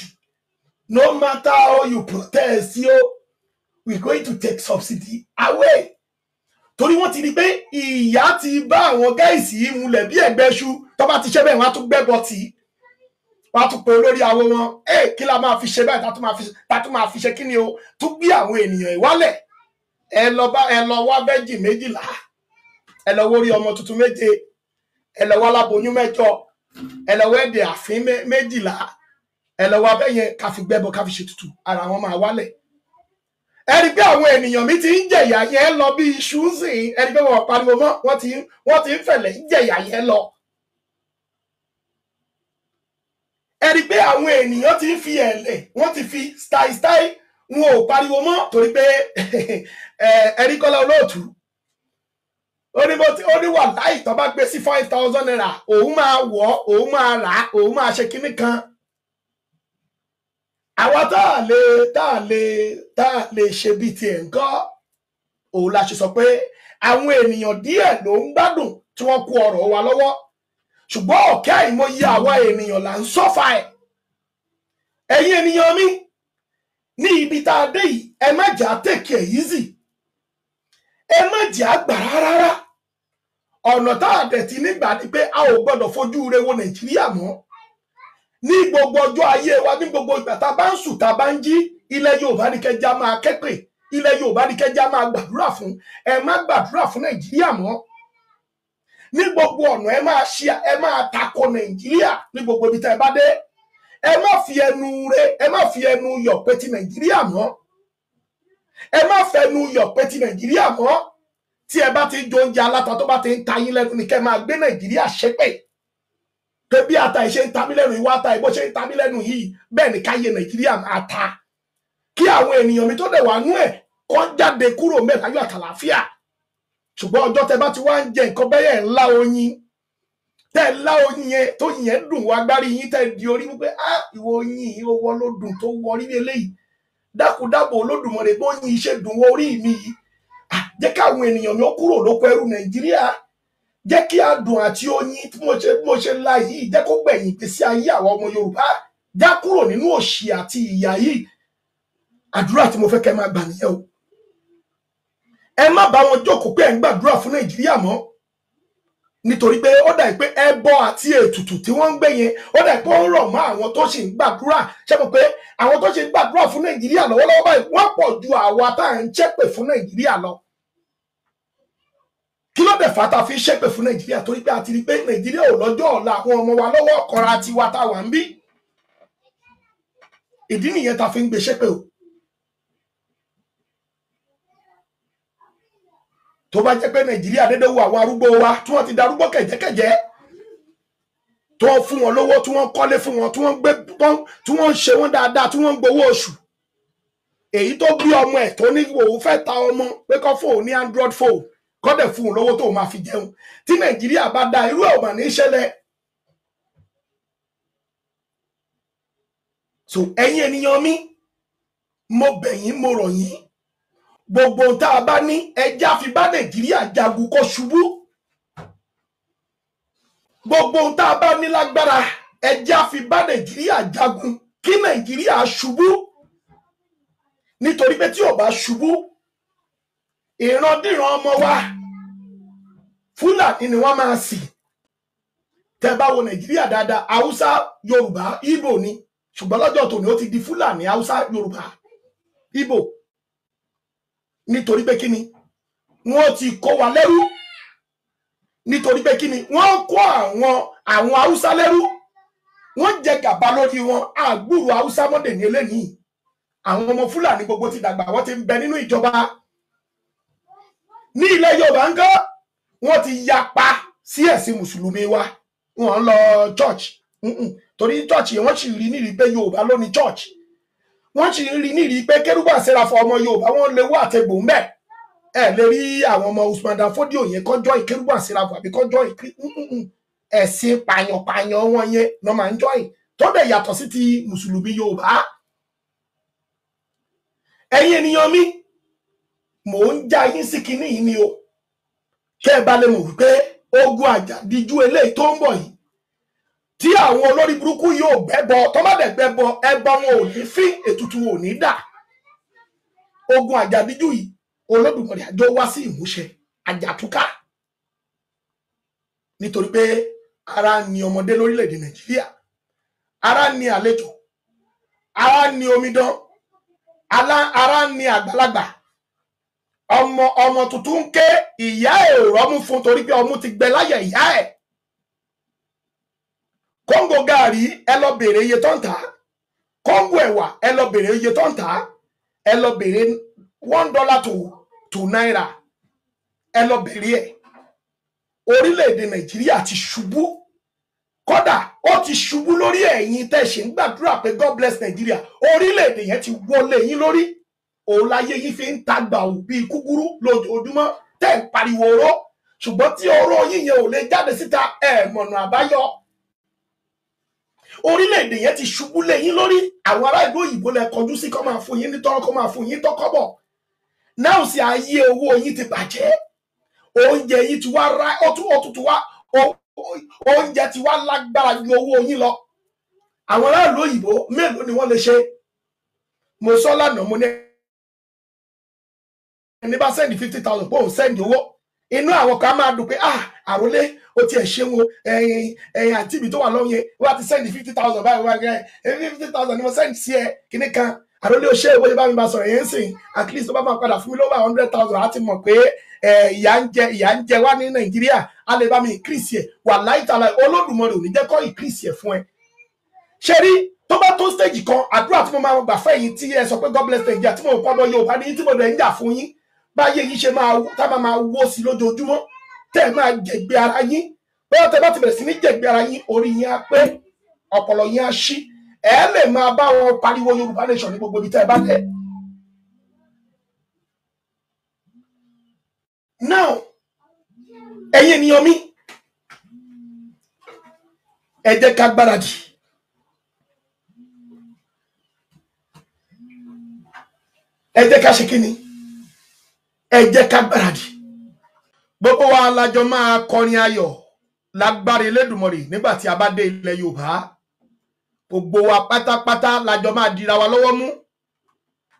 no matter how you protest we're going to take subsidy away torí wọ́n ti rí pé ìyà ti bá àwọn gáìsì yìí múlẹ̀ bí ẹ̀gbẹ́ iṣu tó bá ti ṣe bẹ́ẹ̀ wọ́n á tún gbẹ́bọ tì í wọ́n á tún pe olórí awo wọn kí la máa fi ṣe báyìí tá tún máa fi ṣe kí ni o tún gbé àwọn ènìyàn ìwálẹ̀ ẹ lọ wá bẹ́jì 12 ẹ lọ wórí ọmọ tuntun 7 ẹ lọ wá láboyún 8 ẹ lọ wá ẹ̀dẹ̀ àfín 12 ẹ lọ wá bẹ́yẹn ká fi gbẹ́bọ ká fi ṣètùtù ara wọn máa wálẹ̀ ẹni pé àwọn ènìyàn mi ti ń jẹ̀yà yẹn lọ bí iṣu sìn ẹni pé wọn pariwo mọ́ wọ́n ti ń fẹ̀lẹ̀ ń jẹ̀yà yẹn lọ ẹni pé àwọn ènìyàn ti ń fi ẹ̀lẹ̀ wọ́n ti fi style wọn ò pariwo mọ́ torí pé ẹni Kọ́lá Olóòtú ó ní wà láì tó bá gbé sí 5,000 naira òun máa wọ̀ òun máa rà òun máa ṣe kinní kan àwa tá a lè ṣe bí tiẹ̀ ńkọ́ òun la ṣe sọ pé àwọn ènìyàn díẹ̀ ló ń gbádùn tí wọ́n kó ọrọ̀ wa lọ́wọ́ ṣùgbọ́n ọ̀kẹ́ àìmọye àwa ènìyàn là ń sọ́fà ẹ̀ ẹ̀yin ènìyàn mi ní ibi tá a dé yìí ẹ má jà take it easy ẹ má jà gbà rárá ọ̀nà tá a dẹ̀ ti nígbà ni pé a ò gbọ́dọ̀ fojú re wo Nàìjíríà mọ́ ní gbogbo ọjọ́ ayé wa ní gbogbo ìgbà tá a bá ń sùn tá a bá ń jí ilẹ̀ Yorùbá ní kẹjá máa képe ilẹ̀ Yorùbá ní kẹjá máa gbàdúrà fún ẹ má gbàdúrà fún Nàìjíríà mọ́ ní gbogbo ọ̀nà ẹ máa tako Nàìjíríà ní gbogbo ibi tá ẹ bá dé ẹ má fi ẹnu yọ̀ pé ti Nàìjíríà mọ́ ẹ má fẹnu yọ̀ pé ti Nàìjíríà mọ́ tí ẹ bá ti jẹ oúnjẹ aláta tó bá ti ń ta yín lẹ́nu ni kẹ́ máa gbé Nàìjíríà ṣépè pé bí ata ìṣe ń ta mí lẹ́nu ìwà ata ìbò ṣe ń ta mí lẹ́nu yìí bẹ́ẹ̀ ni káyé Nàìjíríà máa ta kí àwọn ènìyàn mi tó dẹ̀ wà nú ẹ̀ kọ́ jáde kúrò mẹ́láyọ̀ àtàlàáfíà ṣùgbọ́n ọjọ́ tẹ bá ti wá ń jẹ nǹkan bẹ́yẹ̀ ńlá oyin tẹ́ ńlá oyin yẹn tó yin yẹn dùn wá gbárí yín tẹ́ di orí wípé ìwọ oyin yìí ó wọ́ ló dùn tó wọ orí eléyìí dákúdábò Olódùmarè bó yin iṣẹ́ dùn wọ orí mi yìí jẹ́ káwọn ènìyàn mi ó kúrò lóko ẹrú Nàìjíríà jẹ́ kí adùn àti oyin tí mo ṣe ńlá yìí jẹ́ kó gbẹ̀yìn ìgbésí ayé àwọn ọmọ Yorùbá já kúrò nínú òṣì àti ìyà yìí àdúrà tí mo fẹ́ kẹ́ máa gbà nìyẹn o ẹ má bá wọn jókòó pé ẹ ń gbàdúrà fún Nàìjíríà mọ́ nítorí pé ó dà pé ẹbọ àti ètùtù tí wọ́n ń gbé yẹn ó dà pé ó ń rọ̀ mọ́ àwọn tó ṣì ń gbàdúrà ṣé mo pé àwọn tó ṣì ń gbàdúrà fún Nàìjíríà lọ́wọ́lọ́wọ́ báyìí wọ́n pọ̀ ju àwa tá à ń ṣépè fún Nàìjíríà lọ kí ló dẹ̀ fàtà fi ṣépè fún Nàìjíríà torí pé a ti rí pé Nàìjíríà ò lọ́jọ́ ọ̀la àwọn ọmọ wa lọ́wọ́ ọ̀kọ̀ra tiwa tá a wà ń bí ìdí nìyẹn tá a fi ń gbé ṣépè o tó bá jẹ́ pé Nàìjíríà dédé wo àwọn arúgbó wa tí wọ́n ti darúgbó kẹ̀jẹ́kẹ̀jẹ́ tó ń fún wọn lówó, tí wọ́n kọ́lé fún wọn, tí wọ́n ṣe wọ́n dáadáa, tí wọ́n gbowó oṣù. Èyí tó bí ọmọ ẹ̀ tó ní òun fẹ́ ta ọmọ pé kó fóun ní Android phone kó dẹ̀ fún un lówó tó máa fi jẹun. Tí Nàìjíríà bá dá irú ẹ̀ ò mà ní ṣẹlẹ̀. So ẹ̀yin ènìyàn mi, mo bẹ̀ yín, mo rọ̀ yín, gbogbo tá a bá ní ẹjá fi bá Nàìjíríà jagun kó ṣubú. Gbogbo tá a bá ní lágbára ẹjá fi bá Nàìjíríà jagun kí Nàìjíríà ṣubú. Nítorí pé tí ò bá ṣubú, ìrandíran ọmọ wa Fúlàní ni wọ́n máa sìn. Tẹ́ bá wo Nàìjíríà dáadáa, Haúsá, Yorùbá, Ìgbò ni. Ṣùgbọ́n lọ́jọ́ tòní ó ti di Fúlàní, Haúsá, Yorùbá, Ìgbò. Nítorí pé kíni? Wọ́n ti kó wa lẹ́rú. Nítorí pé kíni? Wọ́n kó àwọn Haúsá lẹ́rú. Wọ́n jẹ gàba lórí wọn. Àgbúrò Haúsá mọ́dẹ̀ ní eléyìí. Àwọn ọmọ Fúlàní gbogbo ti dàgbà, wọ́n ti ń bẹ nínú ìjọba. Ní ilẹ̀ Yorùbá ńkọ́, wọ́n ti yapa sí ẹ̀sìn Mùsùlùmí wa. Wọ́n lọ church. Torí church yẹn wọ́n sì rí nírí pé Yorùbá ló ní church. Wọ́n sì rí nírí pé Kérúbù Séráfù ọmọ Yorùbá wọ́n lè wá àtẹ̀gbò ńbẹ̀. Ẹ lè rí àwọn ọmọ Usman Dan Fodio yẹn kọjọ́ Kérúbù Séráfù àbí kọjọ́ ẹ̀sìn pàyàn wọn yẹn ló máa ń join. Tó dẹ̀ yàtọ̀ sí ti Mùsùlùmí Yorùbá. Ẹ̀yin ènìyàn mi, mò ń já yín sí kinní yìí ni o. Kẹ́ ẹ bá lè mọ̀ wípé ogun àjàdíjú eléyìí tó ń bọ̀ yìí, tí àwọn olórí burúkú yóò gbẹ́bọ, tó má dẹ̀ gbẹ́bọ, ẹbọ wọn ò ní fín, ètùtù ò ní dà. Ogun àjàdíjú yìí, Olódùmarè àjọ wá sí ìmúṣẹ, àjàtúkà. Nítorí pé ara ni ọmọdé lórílẹ̀-èdè Nàìjíríà, ara ni àlejò, ara ni omidan, ara ni àgbàlagbà. Ọmọ tuntun ké, ìyá ẹ̀ rọ́mú fún torí pé ọmú ti gbẹ láyà ìyá ẹ̀. Kóńgò gààrí ẹ lọ bèrè iye tó ń tà. Kóńgò ẹ̀wà ẹ lọ bèrè iye tó ń tà. Ẹ lọ bèrè $1 to náírà. Ẹ lọ bèrè ẹ̀. Orílẹ̀-èdè Nàìjíríà ti ṣubú. Kódà ó ti ṣubú lórí ẹ̀yin tẹ́ ṣe ń gbàdúrà pé God bless Nigeria. Orílẹ̀-èdè yẹn ti wọlé yín lórí. Òun láyé yín fi ń tagbà bí kúkúrú lójoojúmọ́ tẹ́ ń pariwo oró. Ṣùgbọ́n tí oró yín yẹn ò lè jáde síta, ẹ mọ̀nà àbáyọ. Orílẹ̀-èdè yẹn ti ṣubú lé yín lórí. Àwọn ará ìlú òyìnbó lẹ kọjú sí kó máa fún yín ní tọ́rọ́, kó máa fún yín tọ́kọ́bọ̀. Náà sì ayé owó yín ti bàjẹ́. Oúnjẹ yín ti wá rá, oúnjẹ ti wá lágbára ju owó yín lọ. Àwọn ará ìlú òyìnbó mélòó ni wọ́n lè ṣe? Mo sọ lánàá, mo ní ẹni bá sẹ́ndì 50,000 pé òun sẹ́ndì owó. Inú àwọn kan máa dùn pé àrólé ó tiẹ̀ ṣe wọn ẹ̀yìn àti ibi tó wà lọ́wọ́ yẹn wọ́n ti sẹ́ndì 50,000 báyìí wọ́n gẹ́ 50,000 ni mo sẹ́ndì sí ẹ kíní kan. Àrólé ó ṣe ìwé bá mi bá sọ̀rọ̀ yẹn sìn, at least ó bá máa padà fún mi lọ́wọ́ 100,000 láti mọ̀ pé ìyà ń jẹ wá ní Nàìjíríà, á lè bá mi increase ẹ̀. Wà láìtàlá Olódùmarè ò ní jẹ́ kó increase ẹ̀ fún ẹ. Ṣé rí tó bá tó stage kan, àdúrà tí mo máa gbà fẹ́ yín tí ẹ sọ pé God bless Nigeria tí mo kọ́ ọmọ Yorùbá ní tí mo lè ń jà fún yín, báyé yìí ṣe máa wó sí lójoojúmọ́, tẹ́ ẹ máa jẹ̀gbẹ́ ara yín. Bóyá tẹ́ bá ti bẹ̀rẹ̀ sí ní jẹ̀gbẹ́ ara yín, orí yín á pé, ọpọlọ yín á ṣí, ẹ lè máa bá wọn pariwo Yorùbá nation ní gbogbo ibi tẹ́ ẹ bá tẹ̀. Now, ẹ̀yin ènìyàn mi, ẹ jẹ́ ká gbáradì. Ẹ jẹ́ ká ṣe kíni? Ẹ jẹ́ ká gbáradì. Gbogbo wa lájọ máa kọrin ayọ̀ lágbára Elédùmarè nígbà tí a bá dé ilẹ̀ Yorùbá. Gbogbo wa pátápátá lájọ máa dira wa lọ́wọ́ mú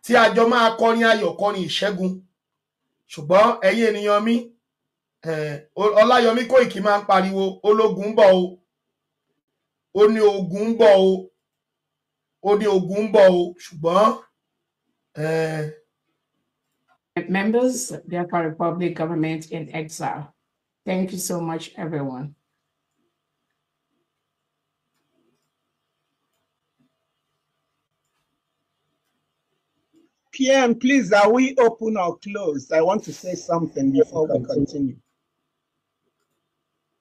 tí àjọ máa kọrin ayọ̀, kọrin ìṣẹ́gun. Ṣùgbọ́n ẹ̀yin ènìyàn mi, Ọláyọmí Kóìkí máa ń pariwo ológun ń bọ̀ o. Ó ní ogun ń bọ̀ o. Ó ní ogun ń bọ̀ o. Ṣùgbọ́n members, Biafra Republic government in exile. Thank you so much, everyone. PM, please, are we open or closed? I want to say something before we continue.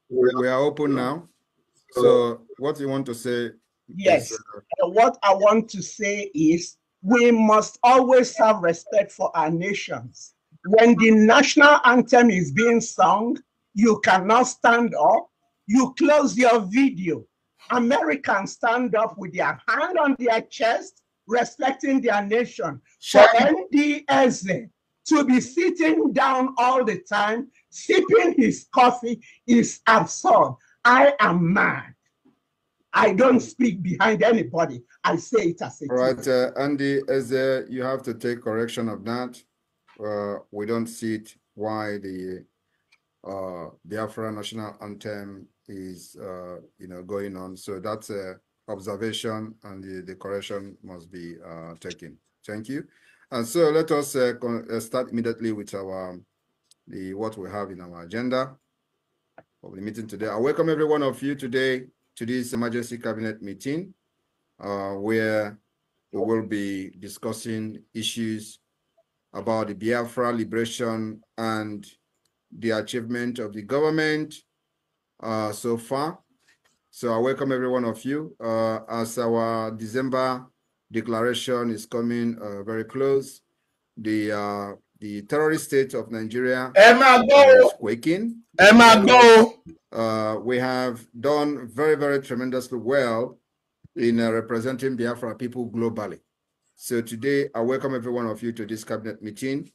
We are open now. So what you want to say? Yes. Is, What I want to say is we must always have respect for our nations. When the national anthem is being sung, you cannot stand up. You close your video. Americans stand up with their hand on their chest, respecting their nation. For NDSA to be sitting down all the time, sipping his coffee is absurd. I am mad. I don't speak behind anybody. I say it as it all right, is. Andy, as you have to take correction of that. We don't see it why the Biafra national anthem is going on. So that's a observation, and the correction must be taken. Thank you. And so let us start immediately with our what we have in our agenda of the meeting today. I welcome every one of you today to this emergency cabinet meeting, where we will be discussing issues about the Biafra liberation and the achievement of the government so far. So I welcome every one of you as our December declaration is coming very close. The terrorist state of Nigeria is quaking. We have done very, very tremendously well in representing Biafra people globally. So today, I welcome every one of you to this cabinet meeting.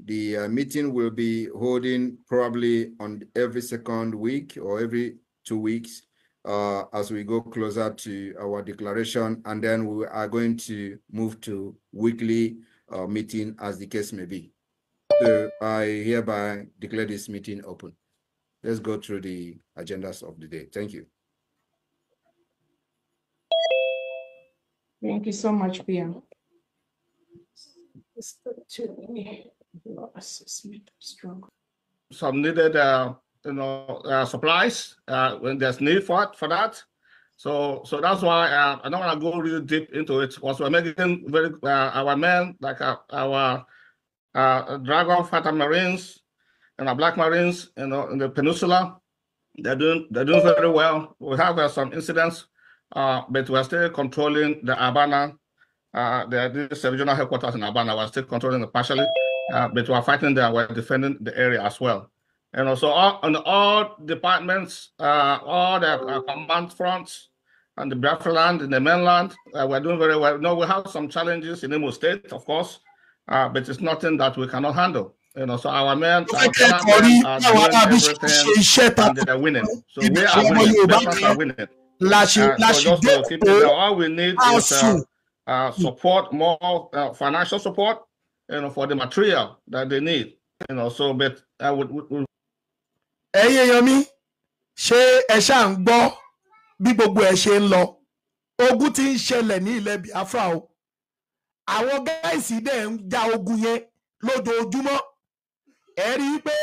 The meeting will be holding probably on every second week or every 2 weeks as we go closer to our declaration, and then we are going to move to weekly meeting as the case may be. So I hereby declare this meeting open. Let's go through the agendas of the day. Thank you. Thank you so much, Pia. Some needed, supplies when there's need for that. So that's why I don't want to go really deep into it. Because we're making very our men, like our Dragon Fighter Marines and our Black Marines, in the peninsula, they're doing very well. We have some incidents, but we're still controlling the Abana. This regional headquarters in Abana, we're still controlling it partially, but we're fighting there. We're defending the area as well. And also on all departments, all the command fronts and the Biafra land in the mainland, we're doing very well. No, we have some challenges in Imo State, of course, but it's nothing that we cannot handle. So our men are doing everything and they're winning. So we are winning. Biafrans are winning. So just to keep it, all we need is support, more financial support, for the material that they need. So but I would. Ẹ̀yin èèyàn mi, ṣé ẹ ṣáà ń gbọ́ bí gbogbo ẹ̀ ṣe ń lọ? Ogun tí ń ṣẹlẹ̀ ní ilẹ̀ Biafra o. Àwọn gáìsì dẹ̀ ń ja ogun yẹn lójoojúmọ́. Ẹ rí i pé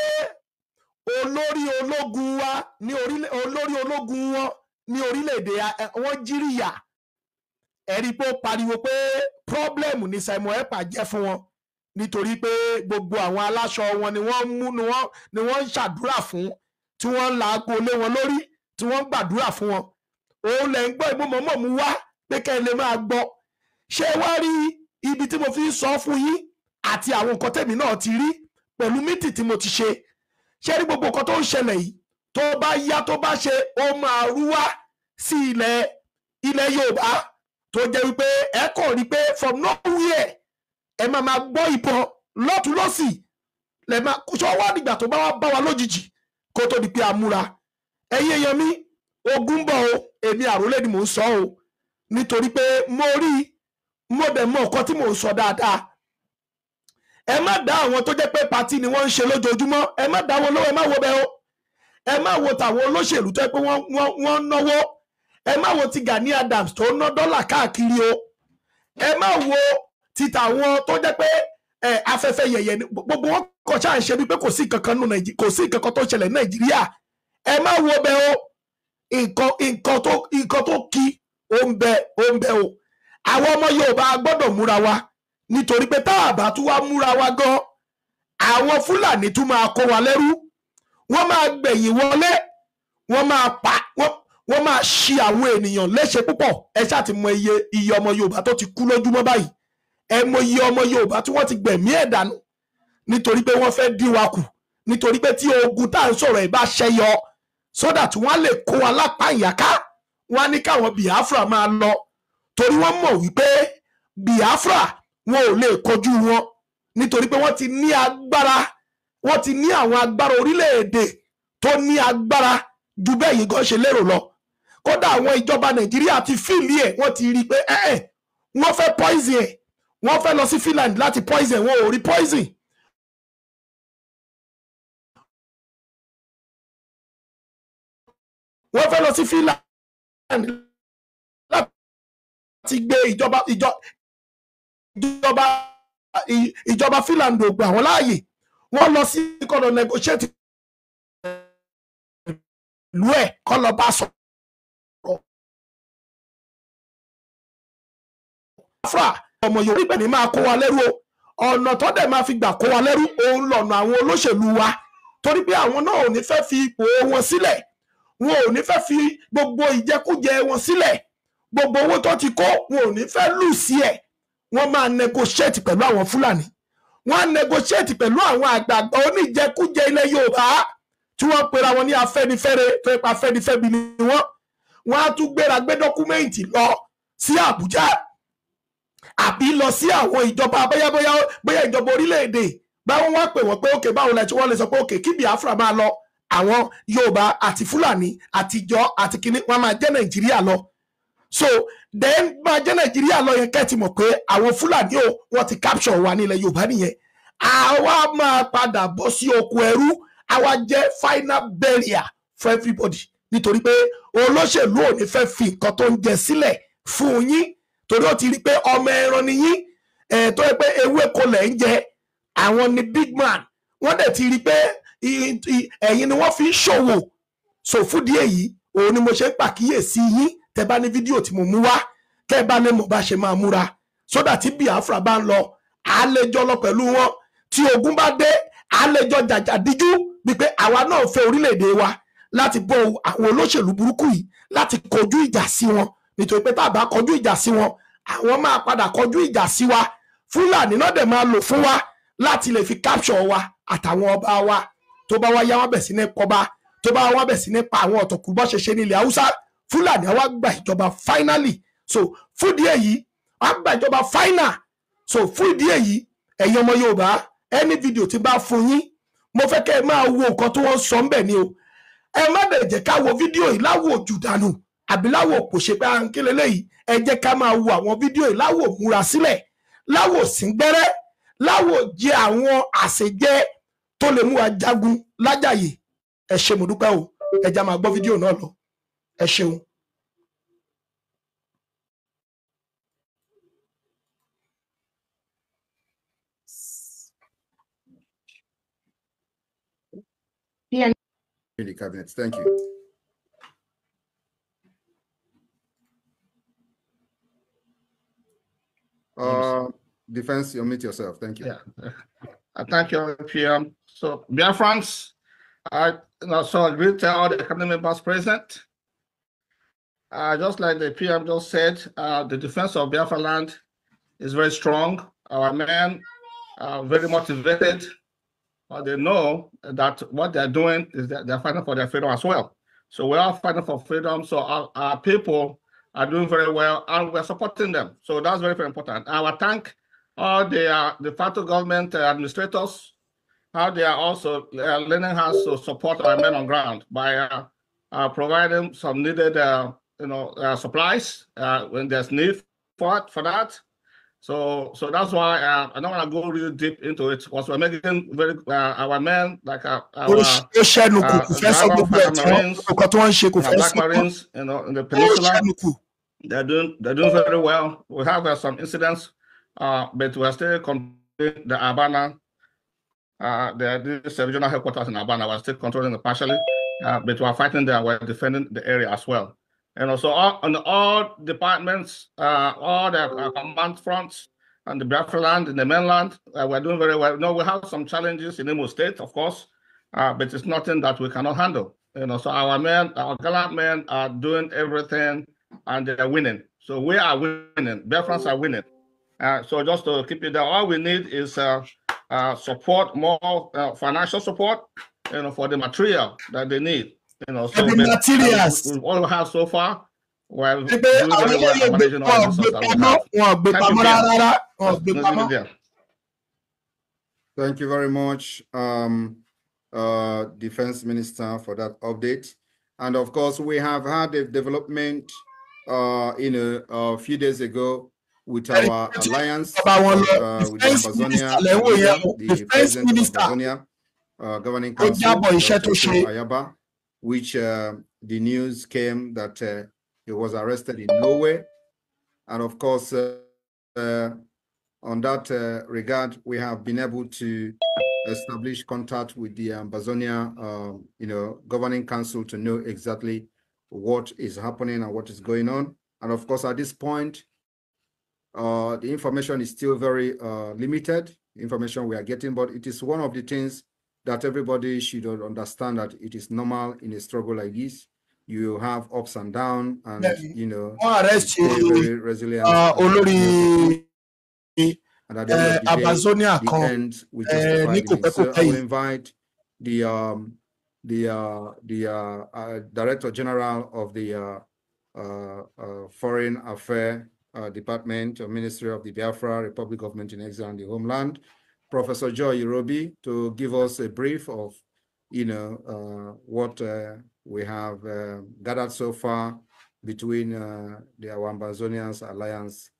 olórí ológun wa ní olórí ológun wọn ní orílẹ̀-èdè wọn jíríyà. Ẹ rí i pé ó pariwo pé pọ́blẹ́mù ni Simon Ekpa jẹ́ fún wọn nítorí pé gbogbo àwọn aláṣọ wọn ni wọ́n mú ni wọ́n ń ṣàdúrà fún, tí wọ́n ń laago lé wọn lórí, tí wọ́n ń gbàdúrà fún wọn. Òun lẹ̀ ń gbọ́ ìmọ̀mọ̀ mú wá pé kẹ́ ẹ lè máa gbọ́. Ṣé wá rí ibi tí mo fi ń sọ fún yín àti àwọn nǹkan tẹ̀mí náà ti rí pẹ̀lú mítì tí mo ti ṣe? Ṣé rí gbogbo nǹkan tó ń ṣẹlẹ̀ yìí tó bá yá tó bá ṣe ó máa rú wá sí ilẹ̀ Yorùbá tó jẹ́ wípé ẹ kàn rí pé from nowhere ẹ máa gbọ́ ìbọn lọ́tún lọ́sì lẹ máa ṣọ́ wá nígbà tó bá wá bá wa lójijì kó tó di pé a múra. Ẹ̀yin èèyàn mi, ogun bọ̀ o, èmi Àrólé ni mò ń sọ o, nítorí pé mo dẹ̀ mọ̀ nǹkan tí mò ń sọ dáadáa. Ẹ má dá àwọn tó jẹ́ pé pàtí ni wọ́n ń ṣe lójoojúmọ́, ẹ má dá wọn lọ́wọ́, ẹ má wo bẹ́ẹ̀ o. Ẹ má wo tàwọn olóṣèlú tó jẹ́ pé wọ́n náwó. Ẹ má wo ti Gani Adams tó ná dọ́là káàkiri o. Ẹ má wo ti tàwọn tó jẹ́ pé afẹ́fẹ́ yẹ̀yẹ̀ ni gbogbo wọn kọ̀ ṣáà ń ṣe bí pé kò sí nǹkan kan nù Nàìjíríà, kò sí nǹkan kan tó ṣẹlẹ̀ ní Nàìjíríà. Ẹ má wo bẹ́ẹ̀ o. Nǹkan tó kí ó ń bẹ o. Àwọn ọmọ Yorùbá gbọ́dọ̀ múra wa nítorí pé tá a bá tún wá múra wa gan, àwọn Fúlàní tún máa kó wa lẹ́rú. Wọ́n máa gbẹ̀yìn wọlé, wọ́n wọ́n máa ṣì àwọn ènìyàn léṣe púpọ̀. Ẹ ṣáà ti mọ iye ọmọ Yorùbá tó ti kú lójúmọ́ báyìí. Ẹ mọ iye ọmọ Yorùbá tí wọ́n ti gbẹ̀mí ẹ̀ dànù nítorí pé wọ́n fẹ́ dín wa kù, nítorí pé tí ogun tá à ń sọ̀rọ̀ ẹ̀ bá ṣẹyọ sódà tí wọ́n lè kó wa lápá ìyáká, wọ́n á ní káwọn Biafra máa lọ torí wọ́n mọ̀ wípé Biafra wọn ò lè kojú wọn nítorí pé wọ́n ti ní agbára, wọ́n ti ní àwọn agbára orílẹ̀-èdè tó ní agbára ju bẹ́ẹ̀ yìí gan ṣe lérò lọ. Kódà àwọn ìjọba Nàìjíríà ti fìlì ẹ̀, wọ́n ti rí i pé wọ́n fẹ́ poison ẹ̀, wọ́n fẹ́ lọ sí Finland láti poison, wọn ò rí poison. Wọ́n fẹ́ lọ sí Finland láti gbé ìjọba Finland ò gbà wọ́n láàyè. Wọ́n lọ sí kọ́nà negotiate ìlú ẹ̀ kọ́ lọ bá sọ̀rọ̀. Ọmọ Yorùbá ní máa kó wa lẹ́rú o. Ọ̀nà tó dẹ̀ máa fi gbà kó wa lẹ́rú òun lọ̀nà àwọn olóṣèlú wa, torí pé àwọn náà ò ní fẹ́ fi ipò wọn sílẹ̀, wọn ò ní fẹ́ fi gbogbo ìjẹkújẹ wọn sílẹ̀, gbogbo owó tó ti kó wọn ò ní fẹ́ lù sí ẹ̀. Wọ́n máa negotiate pẹ̀lú àwọn Fúlàní, wọ́n á negotiate pẹ̀lú àwọn àgbààgbà oníjẹkújẹ ilẹ̀ Yorùbá tí wọ́n pera wọn ní Afẹ́nifẹ́re tó ipa Afẹ́nifẹ́bi ni wọ́n á tún gbéra gbé dọ́kúmẹ́ǹtì lọ sí Àbújá àbí lọ sí àwọn ìjọba bóyá ìjọba orílẹ̀-èdè báwọn wá pè wọ́n pé òkè báwo la tí wọ́n lè sọ pé òkè kí Biafra máa lọ, àwọn Yorùbá àti Fúlàní àtijọ́ àti kìíní wọn máa jẹ́ Nàìjíríà lọ. So then máa jẹ́ Nàìjíríà lọ yẹn kẹ́ ti mọ̀ pé àwọn Fúlàní wọ́n ti capture wa nílẹ̀ Yorùbá nìyẹn. Àwa máa padà bọ́ sí oko ẹrú, àwa jẹ́ final barrier for everybody nítorí pé olóṣèlú ò ní fẹ́ fi nǹkan tó ń jẹ sílẹ̀ fún yín torí ó ti rí pé ọmọ ẹran ni yín, tó yẹ pé ewéko lẹ̀ ń jẹ, àwọn ni big man, wọ́n dẹ̀ ti rí pé ẹ̀yin ni wọ́n fi ń ṣòwò. So fúdìí èyí òun ni mo ṣe ń pàkíyèsí yín, tẹ́ bá ní fídíò tí mo mú wá kẹ́ bá lè mọ̀ bá ṣe máa múra sódà tí Biafra bá ń lọ àlejò lọ pẹ̀lú wọn, tí ogun bá dé àlejò jàjà díjú wípé àwa náà fẹ́ orílẹ̀-èdè wa láti bọ́ àwọn olóṣèlú burúkú yìí láti kọjú ìjà sí wọn, nítorí pé tá a bá kọjú ìjà sí wọn àwọn máa padà kọjú ìjà sí wa. Fúlàní náà dẹ̀ máa lò fún wa láti lè fi capture wa àtàwọn ọba wa. Tó bá wá yá wọn bẹ̀ sí ní pọba, tó bá wá bẹ̀ sí ní pa àwọn ọ̀tọ̀kù bọ́ ṣe ṣe nílẹ̀ Haúsá, Fúlàní àwa gba ìjọba finally. So fún ìdí èyí wọ́n gba ìjọba final. So fún ìdí èyí ẹ̀yin ọmọ Yorùbá, ẹni fídíò tí bá fún yín mo fẹ́ kẹ́ ẹ máa wo nǹkan tí wọ́n sọ ń bẹ̀ ni o. Ẹ má dẹ̀ jẹ́ ká wo fídíò yìí láwo jù dànù àbí láwo kò ṣe pé à ń kílẹ̀ lẹ́yìn. Ẹ jẹ́ ká máa wo àwọn fídíò yìí láwo múra sílẹ̀, láwo síngbẹ́rẹ́, láwo jẹ àwọn àṣejẹ tó lè mú wa jagun lájàyè. Ẹ ṣé mo dúpẹ́ o, ẹ já máa gbọ́ fídíò náà lọ. Ẹ ṣeun. The cabinet. Thank you. Defense, you mute yourself. Thank you. Yeah. Thank you, PM. So, Biafrans, so I agree to all the cabinet members present. Just like the PM just said, the defense of Biafra land is very strong. Our men are very motivated. They know that what they're doing is that they're fighting for their freedom as well. So we're all fighting for freedom. So our people are doing very well, and we're supporting them. So that's very, very important. I will thank all the federal government administrators, how they are also lending us to support our men on ground by providing some needed, supplies when there's need for that. So that's why I don't want to go really deep into it because we're making very our men like our Marines, Black Marines, in the peninsula. They're doing very well. We have some incidents, but we're still controlling the Abana. This regional headquarters in Abana. We're still controlling it partially, but we're fighting there. We're defending the area as well. And also on all departments, all the command fronts and the Biafra land in the mainland, we're doing very well. No, we have some challenges in Imo State, of course, but it's nothing that we cannot handle. So our men, our gallant men are doing everything and they're winning. So we are winning. Biafrans are winning. So just to keep it there, all we need is support, more financial support, for the material that they need. So the materials. we all have so far. We're Pé doing very well àwọn and managing all the resources that we have. wọn gbé Thank you, pamọ́ Pierre. rárá, wọn gbé Let's leave pamọ́. it there. Thank you very much, Defense Minister, for that update. And of course, we have had a development, a few days ago with our alliance with Ambazonia, the president of Ambazonia Governing Council, Dr. Ayaba, which the news came that he was arrested in Norway. And of course, on that regard, we have been able to establish contact with the Ambazonia, Governing Council to know exactly what is happening and what is going on. And of course, at this point, the information is still very limited, information we are getting, but it is one of the things that everybody should understand, that it is normal in a struggle like this. You have ups and downs, and very resilient. And at the end of the day, the end we justify. So I will invite the Director General of the Foreign Affairs Department or Ministry of the Biafra Republic Government in Exile and the Homeland, Professor Joy Irobi, to give us a brief of what we have gathered so far between the Ambazonians Alliance.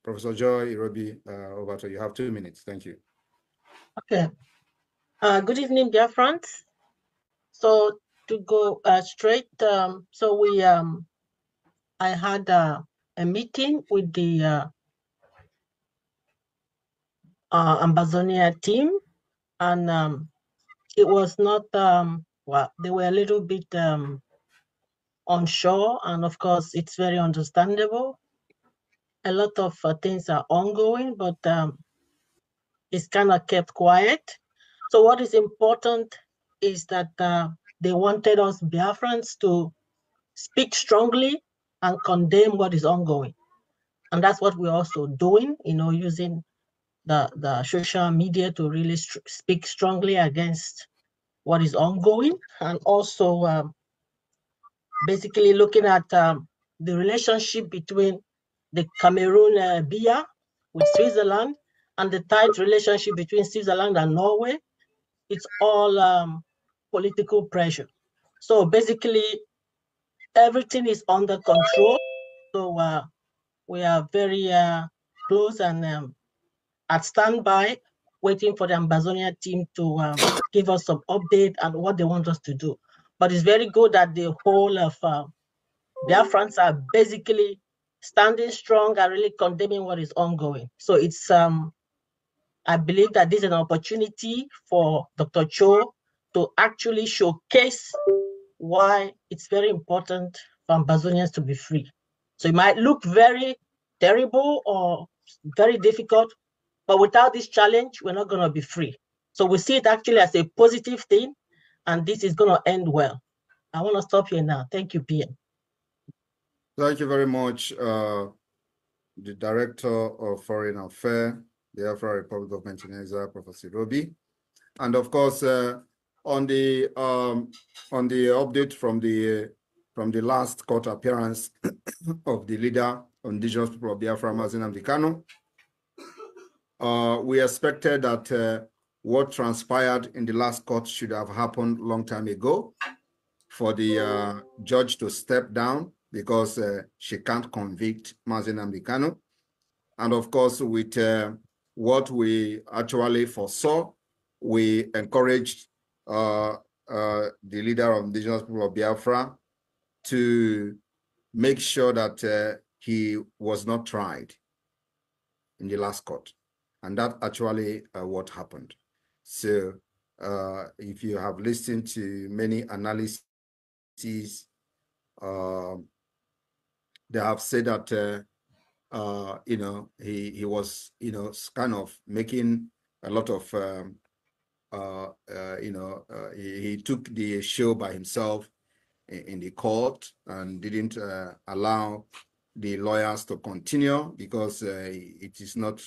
Professor Joy Irobi, over to you. You have 2 minutes. Thank you. Okay. Good evening, dear friends. So to go straight, so we I had a meeting with the Ambazonia team, and it was not well, they were a little bit unsure, and of course it's very understandable. A lot of things are ongoing, but it's kind of kept quiet. So what is important is that they wanted us Biafrans to speak strongly and condemn what is ongoing. And that's what we're also doing, using the social media to really speak strongly against what is ongoing, and also basically looking at the relationship between the Cameroon BIA with Switzerland and the tight relationship between Switzerland and Norway. It's all political pressure. So basically, everything is under control. So we are very close and at standby, waiting for the Ambazonia team to give us some update on what they want us to do. But it's very good that the whole of Biafrans are basically standing strong and really condemning what is ongoing. So it's, I believe that this is an opportunity for Dr. Cho to actually showcase why it's very important for Ambazonians to be free. So it might look very terrible or very difficult, but without this challenge, we're not going to be free. So we see it actually as a positive thing, and this is going to end well. I want to stop here now. Thank you, PM. Thank you very much, the Director of Foreign Affairs, the Biafra Republic of Exile, Professor Irobi. And of course, on the update from the last court appearance of the leader of indigenous people of Biafra, Mazi Nnamdi Kanu, we expected that what transpired in the last court should have happened long time ago, for the judge to step down, because she can't convict Mazi Nnamdi Kanu. And of course, with what we actually foresaw, we encouraged the leader of indigenous people of Biafra to make sure that he was not tried in the last court. And that actually what happened. So if you have listened to many analyses, they have said that he was kind of making a lot of he took the show by himself in the court and didn't allow the lawyers to continue because it is not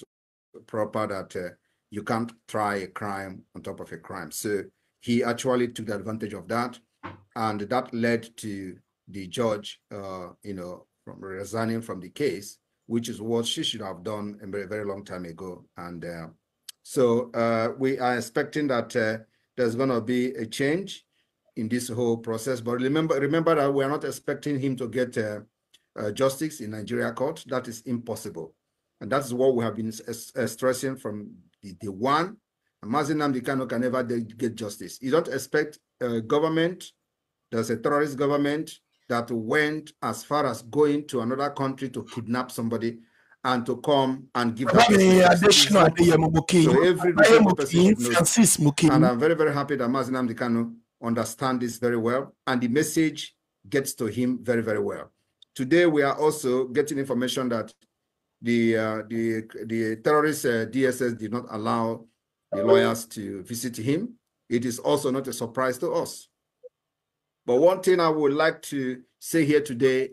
proper that you can't try a crime on top of a crime. So he actually took advantage of that, and that led to the judge, from resigning from the case, which is what she should have done a very, very long time ago. And so we are expecting that there's going to be a change in this whole process. But remember that we are not expecting him to get justice in Nigeria court. That is impossible. And that's what we have been stressing from the one. Mazi Nnamdi Kanu can never get justice. You don't expect a government, there's a terrorist government that went as far as going to another country to kidnap somebody and to come and give that person. So every reasonable person knows. And I'm very, very happy that Mazi Nnamdi Kanu understands this very well, and the message gets to him very, very well. Today, we are also getting information that the terrorist DSS did not allow the lawyers to visit him. It is also not a surprise to us. But one thing I would like to say here today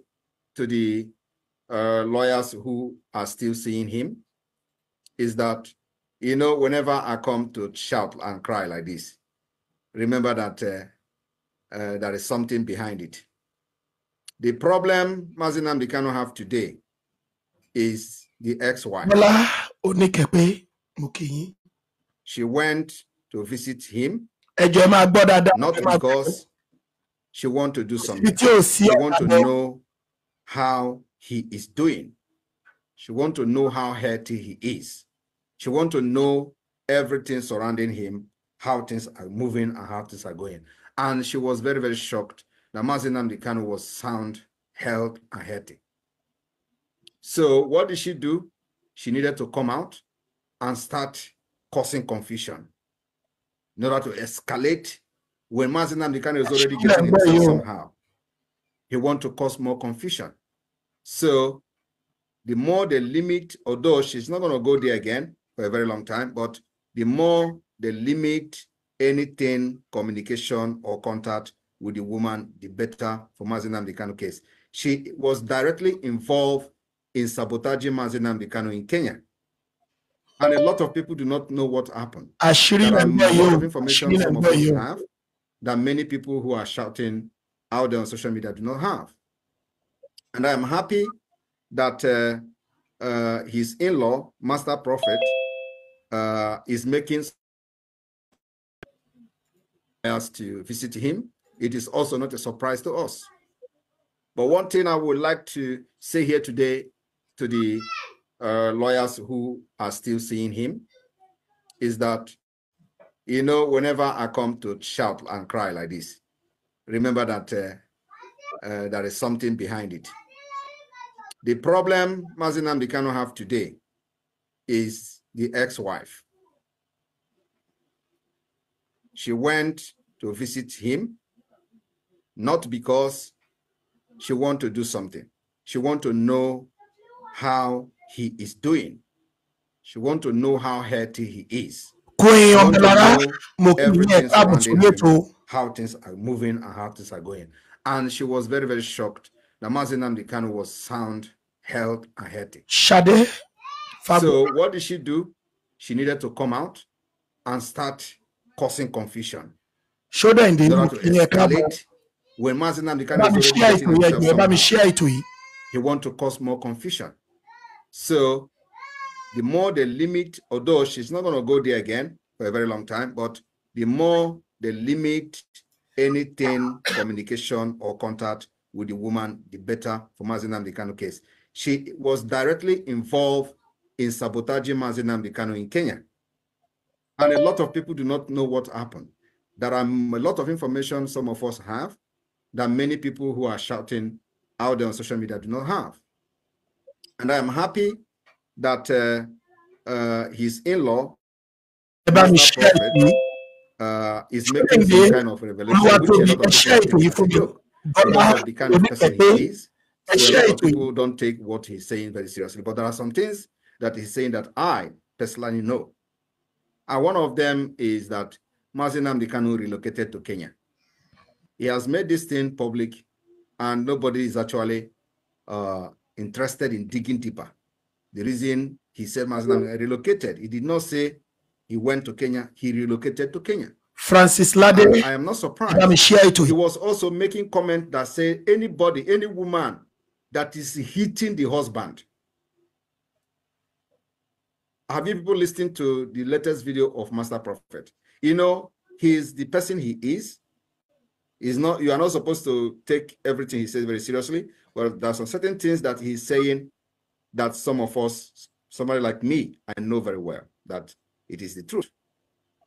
to the lawyers who are still seeing him is that, whenever I come to shout and cry like this, remember that there is something behind it. The problem Mazi Nnamdi Kanu have today is the ex-wife. She went to visit him, not because she wants to do something. She wants to know how he is doing. She wants to know how healthy he is. She wants to know everything surrounding him, how things are moving and how things are going. And she was very, very shocked that Mazi Nnamdi Kanu was sound, healthy, and healthy. So what did she do? She needed to come out and start causing confusion in order to escalate. When Mazi Nnamdi Kanu is already getting himself somehow, he wants to cause more confusion. So the more they limit, although she's not going to go there again for a very long time, but the more they limit anything, communication or contact with the woman, the better for Mazi Nnamdi Kanu case. She was directly involved in sabotaging Mazi Nnamdi Kanu in Kenya. And a lot of people do not know what happened. There are a lot of information some of us have that many people who are shouting out there on social media do not have. And I am happy that his in-law, Master Prophet, is making us to visit him. It is also not a surprise to us. But one thing I would like to say here today to the lawyers who are still seeing him is that, whenever I come to shout and cry like this, remember that there is something behind it. The problem Mazi Nnamdi Kanu have today is the ex-wife. She went to visit him, not because she wants to do something. She wants to know how he is doing. She wants to know how healthy he is. She wants to know everything surrounding him, how things are moving and how things are going. And she was very, very shocked that Mazi Nnamdi Kanu was sound, healthy, and healthy. So what did she do? She needed to come out and start causing confusion. In order to escalate. When Mazi Nnamdi Kanu is already getting himself somehow, he wants to cause more confusion. So the more they limit, although she's not going to go there again for a very long time, but the more they limit anything, communication or contact with the woman, the better for Mazi Nnamdi Kanu case. She was directly involved in sabotaging Mazi Nnamdi Kanu in Kenya. And a lot of people do not know what happened. There are a lot of information some of us have that many people who are shouting out there on social media do not have. And I am happy that his in-law, is making some kind of revelation, which a lot of the kind of person he is. So a lot of people don't take what he's saying very seriously. But there are some things that he's saying that I personally know. And one of them is that Mazi Nnamdi Kanu relocated to Kenya. He has made this thing public, and nobody is actually interested in digging deeper. The reason he said Mazi Nnamdi relocated, he did not say he went to Kenya, he relocated to Kenya. Francis Lade, and I am not surprised. Let me share it to he him. was also making comment that say anybody, any woman that is hitting the husband. Have you people listened to the latest video of Master Prophet? You know, he is the person he is. He's not, you are not supposed to take everything he says very seriously. But there are some certain things that he's saying that some of us, somebody like me, I know very well that it is the truth.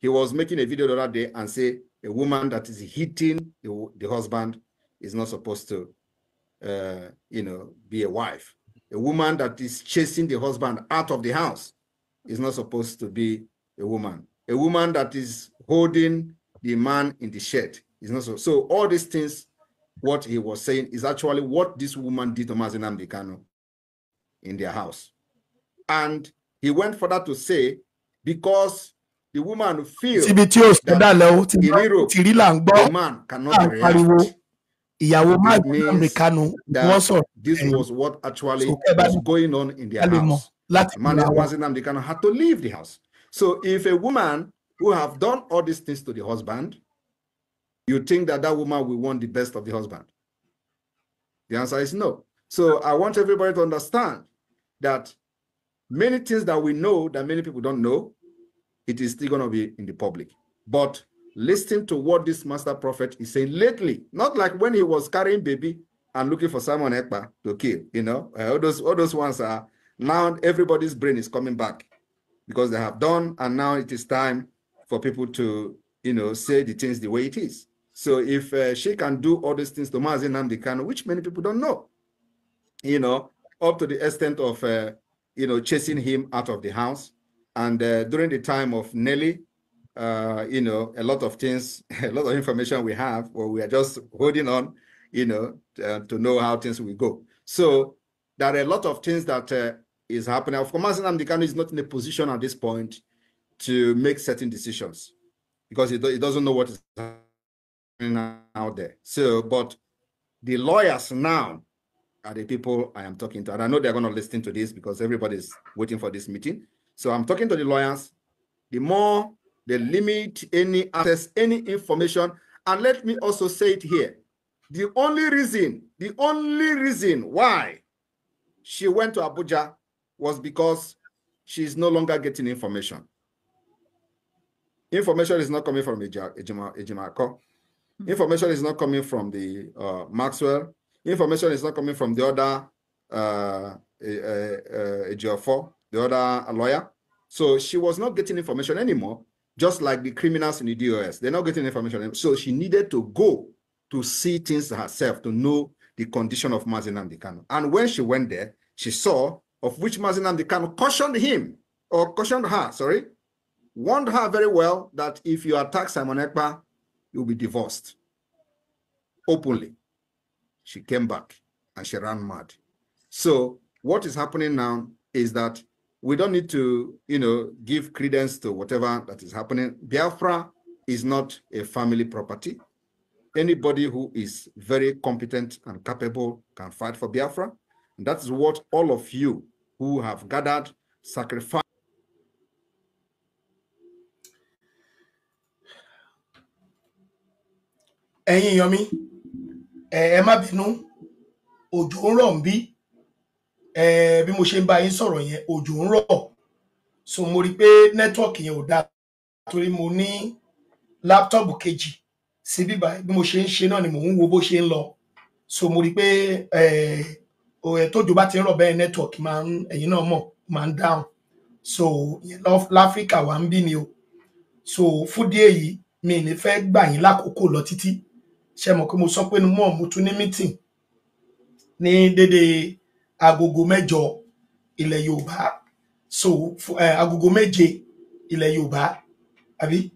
He was making a video the other day and say a woman that is hitting the husband is not supposed to, you know, be a wife. A woman that is chasing the husband out of the house is not supposed to be a woman. A woman that is holding the man in the shed is not so. So all these things, what he was saying is actually what this woman did to Mazi Nnamdi Kanu in their house. And he went further to say, because the woman feels that in Europe, the man cannot react. It means that this was what actually was going on in their house. Mazi Nnamdi Kanu had to leave the house. So if a woman who have done all these things to the husband, you think that that woman will want the best of the husband? The answer is no. So I want everybody to understand that many things that we know that many people don't know, it is still going to be in the public. But listen to what this Master Prophet is saying lately, not like when he was carrying baby and looking for Simon Ekpa to kill, you know, all those ones are, now everybody's brain is coming back because they have done, and now it is time for people to, you know, say the things the way it is. So if she can do all these things to Mazi Nnamdi Kanu, which many people don't know, you know, up to the extent of, you know, chasing him out of the house. And during the time of Nelly, you know, a lot of things, a lot of information we have, or we are just holding on, you know, to know how things will go. So there are a lot of things that is happening. Of course, Mazi Nnamdi Kanu is not in a position at this point to make certain decisions because he doesn't know what is happening out there. So, but the lawyers now are the people I am talking to. And I know they're going to listen to this because everybody's waiting for this meeting. So I'm talking to the lawyers. The more they limit any access, any information, and let me also say it here. The only reason why she went to Abuja was because she's no longer getting information. Information is not coming from Ejimako. Information is not coming from the Maxwell. Information is not coming from the other Ejiofor, the other lawyer. So she was not getting information anymore, just like the criminals in the DOS. They're not getting information anymore. So she needed to go to see things herself, to know the condition of Mazi Nnamdi Kanu. And when she went there, she saw of which Mazi Nnamdi Kanu cautioned her, warned her very well that if you attack Simon Ekpa, you'll be divorced. Openly. She came back and she ran mad. So what is happening now is that we don't need to, you know, give credence to whatever that is happening. Biafra is not a family property. Anybody who is very competent and capable can fight for Biafra. And that is what all of you who have gathered, sacrificed. Ẹ̀yin èèyàn mi, ẹ má bínú, òjò ń rọ̀ ńbí, bí mo ṣe ń bá yín sọ̀rọ̀ yẹn, òjò ń rọ̀. So mo rí pé network yẹn ò dáa torí mo ní laptop kejì sí bíbá bí mo ṣe ń ṣe náà ni mò ń wo bó ṣe ń lọ. So mo rí pé tójò bá ti ń rọ̀ bẹ́ẹ̀ network máa ń, ẹ̀yin náà mọ̀, máa ń down. So láfíríkà wà ń bí ni o. So fún díẹ̀ yìí mi ní fẹ́ gbà yín lákòókò lọ títí. Ṣé mọ̀ pé mo sọ pé mo tún ní meeting ní dédé agogo 8 ilẹ̀ Yorùbá. So agogo 7 ilẹ̀ Yorùbá, àbí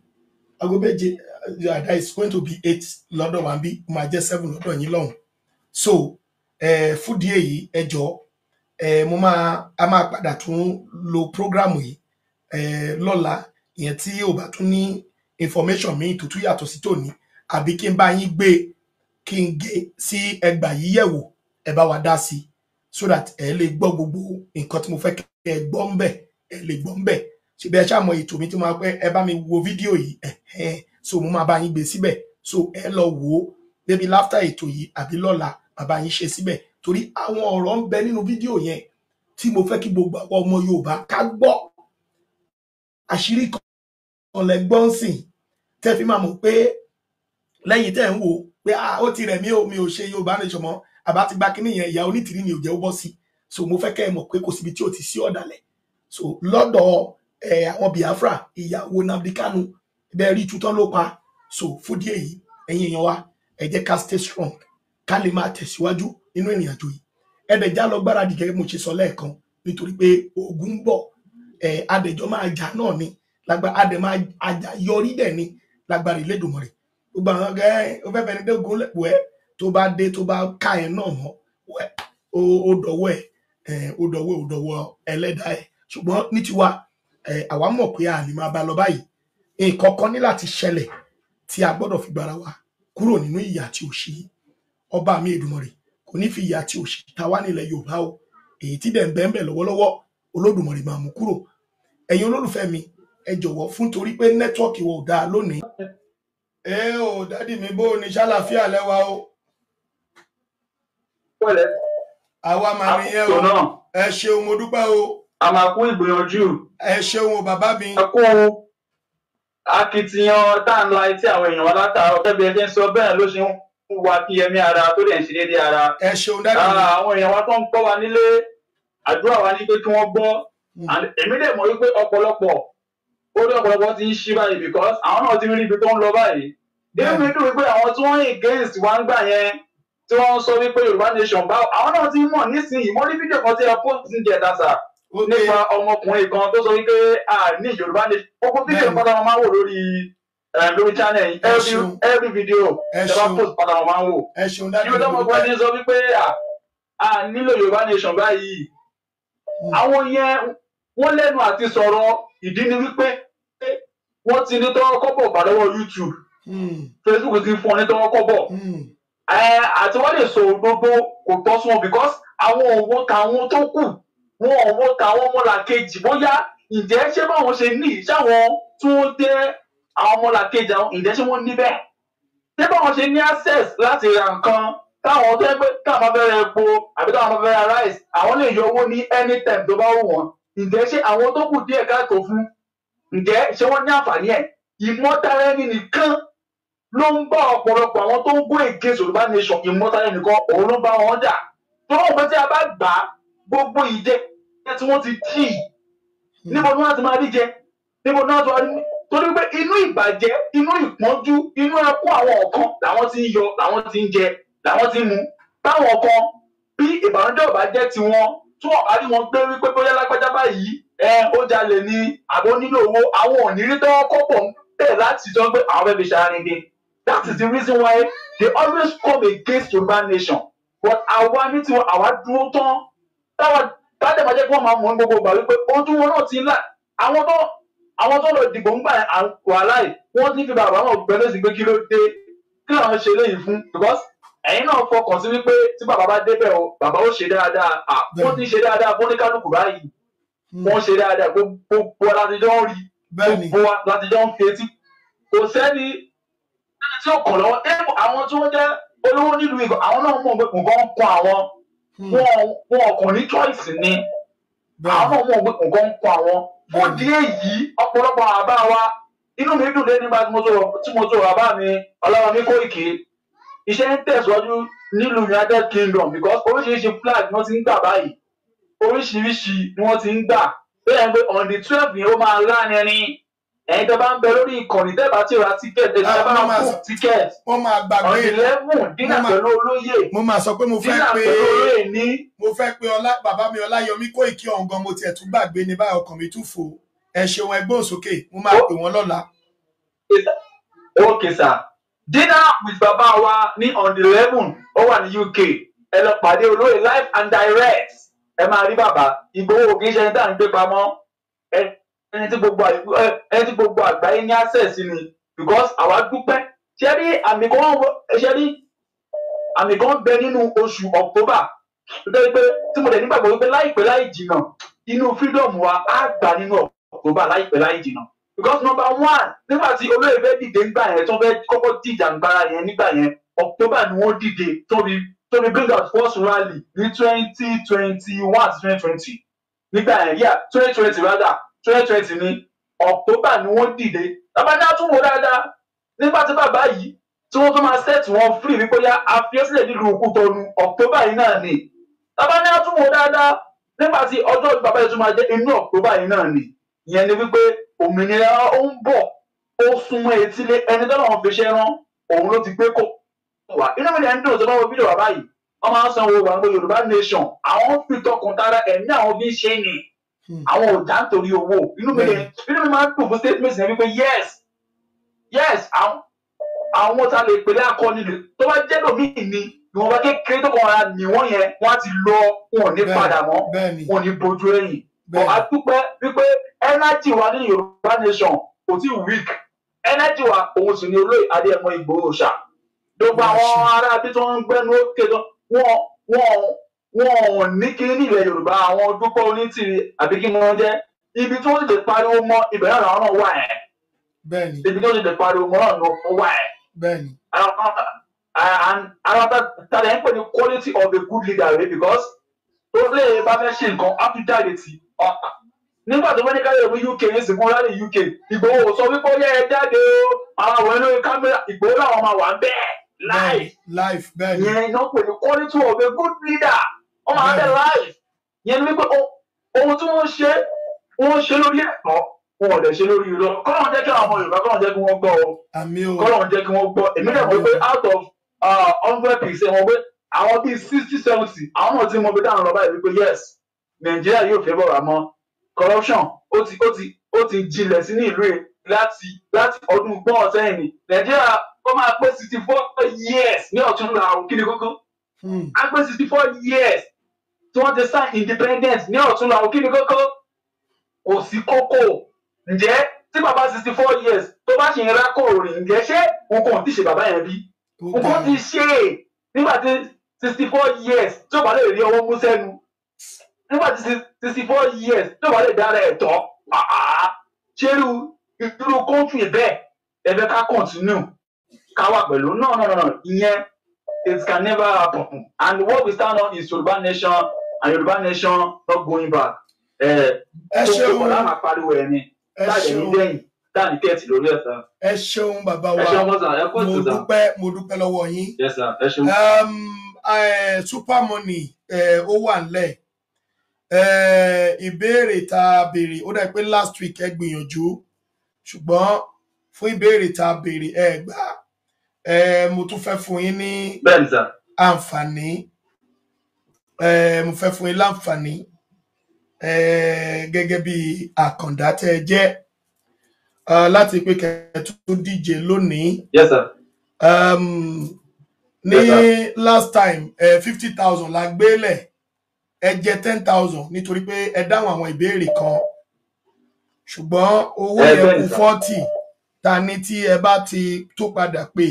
agogo 7, that is going to be 8 lọ́dọ̀ wa bí, ó máa jẹ́ 7 lọ́dọ̀ yín lọ́hùn. So fún díẹ̀ yìí ẹ jọ̀ọ́, a máa padà tún lo program yìí lọ́la, ìyẹn tí ó bá tún ní information mi tuntun yàtọ̀ sí tòní àbí kí n bá yín gbé kí n gé sí ẹgbà yìí yẹ̀wò ẹ bá wa dá sí so that ẹ lè gbọ́ gbogbo nǹkan tí mo fẹ́ kẹ́ ẹ gbọ́ ń bẹ̀ ẹ lè gbọ́ ń bẹ̀ ṣe bí ẹ ṣàmọ ètò mi tí mo máa pẹ́ ẹ bá mi wo fídíò yìí so mo máa bá yín gbé síbẹ̀ so ẹ lọ wò ó débi láftà ètò yìí àbí lọ́la bàbá yín ṣe síbẹ̀ torí àwọn ọ̀rọ̀ ń bẹ nínú fídíò yẹn tí mo fẹ́ kí gbogbo àwọn ọmọ Yorùbá ká gbọ́ àṣírí kan lẹ gbọ́ ń sìn tẹ́ fi máa mọ̀ pé lẹ́yìn tẹ́ ń wò pé ó ti rẹ̀ mí ò mi ò ṣe Yorùbá nation mọ́ àbá ti gba kíní yẹn ìyá onítìrí ni ò jẹ́ ó bọ́ sí so mo fẹ́ kẹ́ ẹ mọ̀ pé kò síbi tí ò ti sí ọ̀dàlẹ̀ so lọ́dọ̀ àwọn Biafra ìyàwó Nnamdi Kanu bẹ́ẹ̀ rí tutọ́ ló pa so fúdí èyí ẹ̀yin èèyàn wa ẹ jẹ́ ká stay strong ká lè máa tẹ̀síwájú nínú ìrìn àjò yìí ẹ̀dẹ̀já lọ gbáradì gẹ́gẹ́ mo ṣe sọ lẹ́ẹ̀kan nítorí pé ogun ń bọ̀ adẹ̀jọ́ máa jà náà ni lágbára adẹ̀ máa àjà yọrí dẹ̀ ni lágbára Elédùmarè gbogbo àwọn ó fẹ́ fẹ́ni dógún lẹ́pọ̀ ẹ́ tó bá dé tó bá ká ẹ̀ náà mọ́ ó dọ̀wọ́ ó dọ̀wọ́ ẹlẹ́dàá ẹ̀ ṣùgbọ́n ní tiwa àwa mọ̀ pé a lè máa bá lọ báyìí nǹkan kan ní láti ṣẹlẹ̀ tí a gbọ́dọ̀ fi gbára wa kúrò nínú ìyà tí òṣì ọba mi Èdùmàrè kò ní fi ìyà tí òṣì ta wá nílẹ̀ Yorùbá o èyí tí dẹ̀ ń bẹ́ẹ̀ lọ́wọ́lọ́wọ́ Olódùmarè máa mú kúrò ẹ̀yin olólùfẹ́ mi ẹ jọ̀wọ́ fún torí pé nẹ́tíwọ́ọ̀kì wa ò dáa lónìí ò dádì mi bó ní ṣàlàfíà lẹ́wà o àwa máa nìyẹn o ẹ ṣeun mo dúpẹ́ o a máa kú ìgbìyànjú ẹ ṣeun o bàbá mi ẹ kú akitiyan tá à ń la etí àwọn èèyàn wa látàárọ̀ kẹbi ẹ ṣe ń sọ bẹ́ẹ̀ ló ṣe ń wá kí ẹmí ara tó dẹ̀ ń ṣe déédéé ara ẹ ṣeun dádì mi àwọn èèyàn wa tó ń gbọ́ wa nílé àdúrà wa ní pé kí wọ́n gbọ́ èmi dẹ̀ mọ̀ wípé ọ̀pọ̀lọpọ̀ orí ọ̀pọ̀lọpọ̀ ti ń ṣí báyìí because àwọn náà ti rí ibi tó ń lọ báyìí inú mi dùn wípé àwọn tí wọ́n against wa ń gbà yẹn tí wọ́n ń sọ wípé Yorùbá nation bá àwọn náà ti mọ̀ nísìnyí mo rí fídíò kan tí ẹ post ní jẹta sà nípa ọmọkùnrin kan tó sọ wípé ní Yorùbá nation gbogbo fídíò pátá wọn máa ń wò lórí channel every video ẹ bá post pátá wọn máa ń wò ibi tó ọmọkùnrin sọ wípé nílò Yorùbá nation báyìí àwọn yẹn wọ́n lẹ́nu àti sọ̀rọ̀ ìdí ni wípé wọ́n ti ní tọ́wọ́ kọ́bọ̀ bá lọ́wọ́ YouTube Facebook ti fún ọ ní tọ́wọ́ kọ́bọ̀ àti wọ́n lè sọ òdodo kò tọ́ sí wọn because àwọn òwò tàwọn tó kù wọn òwò tàwọn ọmọlàkejì bóyá ǹjẹ́ ṣé báwọn ṣe ní ìṣàwọn tí wọ́n jẹ́ àwọn ọmọlàkejì àwọn ǹjẹ́ ṣé wọ́n níbẹ̀ ṣé báwọn ṣe ní access láti ra nǹkan táwọn tó ẹgbẹ́ táwọn bá fẹ́ epo àbí táwọn bá fẹ́ rice àwọn lè yọ owó ní anytime tó bá wù wọ́n ǹjẹ́ ṣé àwọn tó kù díẹ̀ káàtó fún ǹjẹ́ ṣé wọ́n ní àǹfààní ẹ̀ ìmọ̀tara ẹni nìkan ló ń bá ọ̀pọ̀lọpọ̀ àwọn tó ń gbé against Yorùbá nation ìmọ̀tara ẹni nìkan òun ló ń bá wọn jà tó wọ́n pẹ́ tí a bá gbà á gbogbo ìjẹ tí wọ́n ti tì í níbo ni wọ́n ti máa rí jẹ níbo ni wọ́n ti máa rí torí pé inú ìbàjẹ́ inú ìpọ́njú inú ẹkún àwọn ọ̀kan làwọn ti ń yọ làwọn ti ń jẹ làwọn ti ń mu táwọn kan bí ìbànújẹ́ ò bá jẹ́ tiwọn tí wọ́n bá rí wọn gbé wípé bóyá lágbájá báyìí ó jalè ní àbó nílò owó àwọn ò ní rí tọ́wọ́ kọ́pọ̀ bẹ́ẹ̀ láti sọ pé àwọn fẹ́ẹ́ fi ṣàárín dé that is the reason why they always come against Yorùbá nation but àwa ní tiwọn àwa dúró tán táwọn bàdé máa jẹ́ kí wọ́n máa mọ̀ ní gbogbo ìgbà wípé ojú wọn náà ti ń là àwọn tó lọ dìbò ń gbà wàhálà yìí wọ́n ti fi bàbá wọn gbẹ́lẹ́ sí pé kí ló dé kí làwọn ṣe léyìí fún because ẹ̀yin náà fọkàn sí wípé tí bàbá bá débẹ̀ o bàbá ó ṣe dáadáa wọ́n ti ṣe dáadáa fún oníkálukú báyìí wọ́n ṣe dáadáa gbogbo látijọ́ ń rí gbogbo látijọ́ ń fetí kò sẹ́ni tí ó kàn lọ́wọ́ àwọn tí wọ́n jẹ́ olówó nílùú ìgò àwọn náà mọ̀ pé nǹkan ń kọ́ àwọn wọn kàn ní choice ni àwọn náà mọ̀ pé nǹkan ń kọ́ àwọn fún díẹ̀ yìí ọ̀pọ̀lọpọ̀ àbá wa inú mi dùn lé nígbà tí mo sọ̀rọ̀ àbá mi Ọláwọmí Kóìkì iṣẹ́ ń tẹ̀síwájú nílùú United Kingdom because oríṣiríṣi flag ni wọ́n ti ń gbà báyìí oríṣiríṣi ni wọ́n ti ń gbà bẹ́ẹ̀ pé on the 12 ni ó máa rán ẹni ẹ̀yin tẹ́ bá ń bẹ lórí ìkànnì tẹ́ bá ti ra tíkẹ́ẹ̀tì tẹ́ bá ń kó tíkẹ́ẹ̀tì wọ́n máa gbàgbé on the 11 dínà pẹ̀lú olóyè mo máa sọ pé mo fẹ́ dínà pé pẹ̀lú olóyè ní. mo fẹ́ pé bàbá mi Ọláyọmí Kóìkì ọ̀ngàn mo tiẹ̀ tún gbàgbé ní báyìí ọkàn mi tún fò ẹ ṣeun ẹgbẹ́ òsókè mo máa pè wọ́n lọ́la. Okay sir. Dinner with bàbá wa ní on the 11 ó wà ní UK ẹ lọ pàdé olóyè live and direct ẹ máa rí bàbá Ìgbòho kì í ṣe ẹni tá à ń gbé pamọ́ ẹni tí gbogbo àgbáyé ní access ni because àwa dúpẹ́ ṣé rí àmì kan bẹ nínú oṣù October tó jẹ́ pé tí mo dẹ̀ nígbàgbọ́ wípé láìpẹ́ láì jìnnà inú freedom wa á gbà nínú October láìpẹ́ láì jìnnà because number one nígbà tí olóyè fẹ́ dìde ńgbà yẹn tó fẹ́ kọ́kọ́ dìjàngbara yẹn nígbà yẹn October ni wọ́n dìde tó fi bring out first rally ní 2021-2020 nígbà yẹn 2020 rather 2020 ní October ni wọ́n dìde tábàdá tún wò dáadáa nígbà tí bàbá yìí tí wọ́n tún máa set wọn free wípé yá àfiyèsílẹ̀ nílùú Kútọ̀nù October yìí náà ni tábàdá tún wò dáadáa nígbà tí ọjọ́ bàbá yìí tún máa jẹ́ inú October yìí náà ni ìyẹn ni wípé òmìnira ó ń bọ̀ ó súnmọ́ etílé ẹni tó náà fi ṣe rán òun ló ti gbé kò wá inú mi ní dùn tó bá wọ fídíò bàbá yìí wọ́n máa ń san owó gbàgbọ́ Yorùbá nation àwọn fi tọkùn tara ẹ̀mí àwọn bí ń ṣe ni àwọn ò já nítorí owó inú mi máa ń dùn fún statement yẹn wípé yes àwọn tá a lè pèlè akọni tó bá jẹ́ lómìn ni ìwọ̀n bá kékeré tó kàn wá ní wọ́n yẹn wọ́n á ti lọ wọn ò ní padà mọ́ wọn ò ní bojú ẹ̀yìn bọ̀ a dúpẹ́ wípé energy wa ní Yorùbá nation kò tí weak energy wa òun sì ni olóyè Adéyẹmọ Ìgbòho ṣá gbogbo àwọn ará bí tí wọ́n ń gbẹ́nu ókè tó wọ́n ò ní kí ní ilẹ̀ Yorùbá àwọn Dúpẹ́ Onítìrí àbí kí wọ́n jẹ́ ibi tí wọ́n ti lè pariwo mọ́ ibẹ̀ náà làwọn náà wà ẹ̀ ibi tí wọ́n ti lè pariwo mọ́ náà ló wà ẹ̀ ara tàbí ẹ̀ ń pè ní quality of a good leader rẹ̀ because tó lè bá fẹ́ ṣe nǹkan á tún jáde tì nígbà tó fẹ́ ní káyọ̀ ní UK ní sìnkú láti UK Ìgbòho sọ wípé ó yẹ ẹ jáde o àwọn àwọn ẹni lórí kámẹ́rà Ìgbòho làwọn máa wà bẹ́ẹ̀ live yẹn iná pè ní quality of a good leader wọ́n máa bẹ̀ live yẹn ni wípé ohun tí wọ́n ṣe lórí ẹ̀tọ́ wọn ò dẹ̀ ṣe lórí irọ́ kọ́lọ́n jẹ́ kí àwọn ọmọ Yorùbá kọ́lọ́n jẹ́ kí wọ́n gbọ́ o kọ́lọ́n jẹ́ kí wọ́n gbọ́ èmi dẹ̀ mọ̀ pé out of 100% wọn pé àwọn bíi 60-70 àwọn náà ti mọ bí dáhùn lọ báyìí wípé yes Nàìjíríà yóò fẹ́ bọ̀ wá mọ́ corruption ó ti jinlẹ̀ sí ní ìlú yìí láti ọdún gbọ́n sẹ́yìn ni Nàìjíríà ó máa pé 64 years ní ọ̀túnla òkìlì kókó á pé 64 years tí wọ́n ti sign independence ní ọ̀túnla òkìlì kókó kò sí kókó ǹjẹ́ tí bàbá 64 years tó bá ṣe ń rákòrò rìn ǹjẹ́ ṣé nǹkan ti ṣe bàbá yẹn bí nǹkan ti ṣe nígbà tí 64 years tí ó bá lè rí ọwọ́ mú sẹ́nu nígbà tí 64 years tí ó bá lè dára ẹ̀ tọ́ ṣerú irú kọ́ńtì bẹ́ẹ̀ ẹ̀fẹ́ ká continue ká wà pẹ̀lú no ìyẹn it can never happen and what we stand on is Yorùbá nation and Yorùbá nation not going back. Ẹ ṣeun ọlá máa pariwo ẹ ni láti ní dẹ́yìn dáàní kẹ́ẹ̀tì lórí ẹ̀sà. Ẹ ṣeun bàbá wa mo dúpẹ́ lọ́wọ́ yín. Yes sir, ẹ ṣeun. Super Money ó wà nílẹ̀ ìbéèrè tá a béèrè ó dà pé last week ẹ gbìyànjú ṣùgbọ́n fún ìbéèrè tá a béèrè ẹ gbà mo tún fẹ́ fún yín ní àǹfààní mo fẹ́ fún yín láǹfààní gẹ́gẹ́ bí àkàndá tẹ́ ẹ jẹ́ láti pé kẹ́ẹ̀tù tó díje lónìí. Yes sir. Ní last time 50,000 la gbélẹ̀ ẹ jẹ 10,000 nítorí pé ẹ dáhùn àwọn ìbéèrè kan ṣùgbọ́n owó yẹn kù 40 ta ní tí ẹ bá ti tó padà pé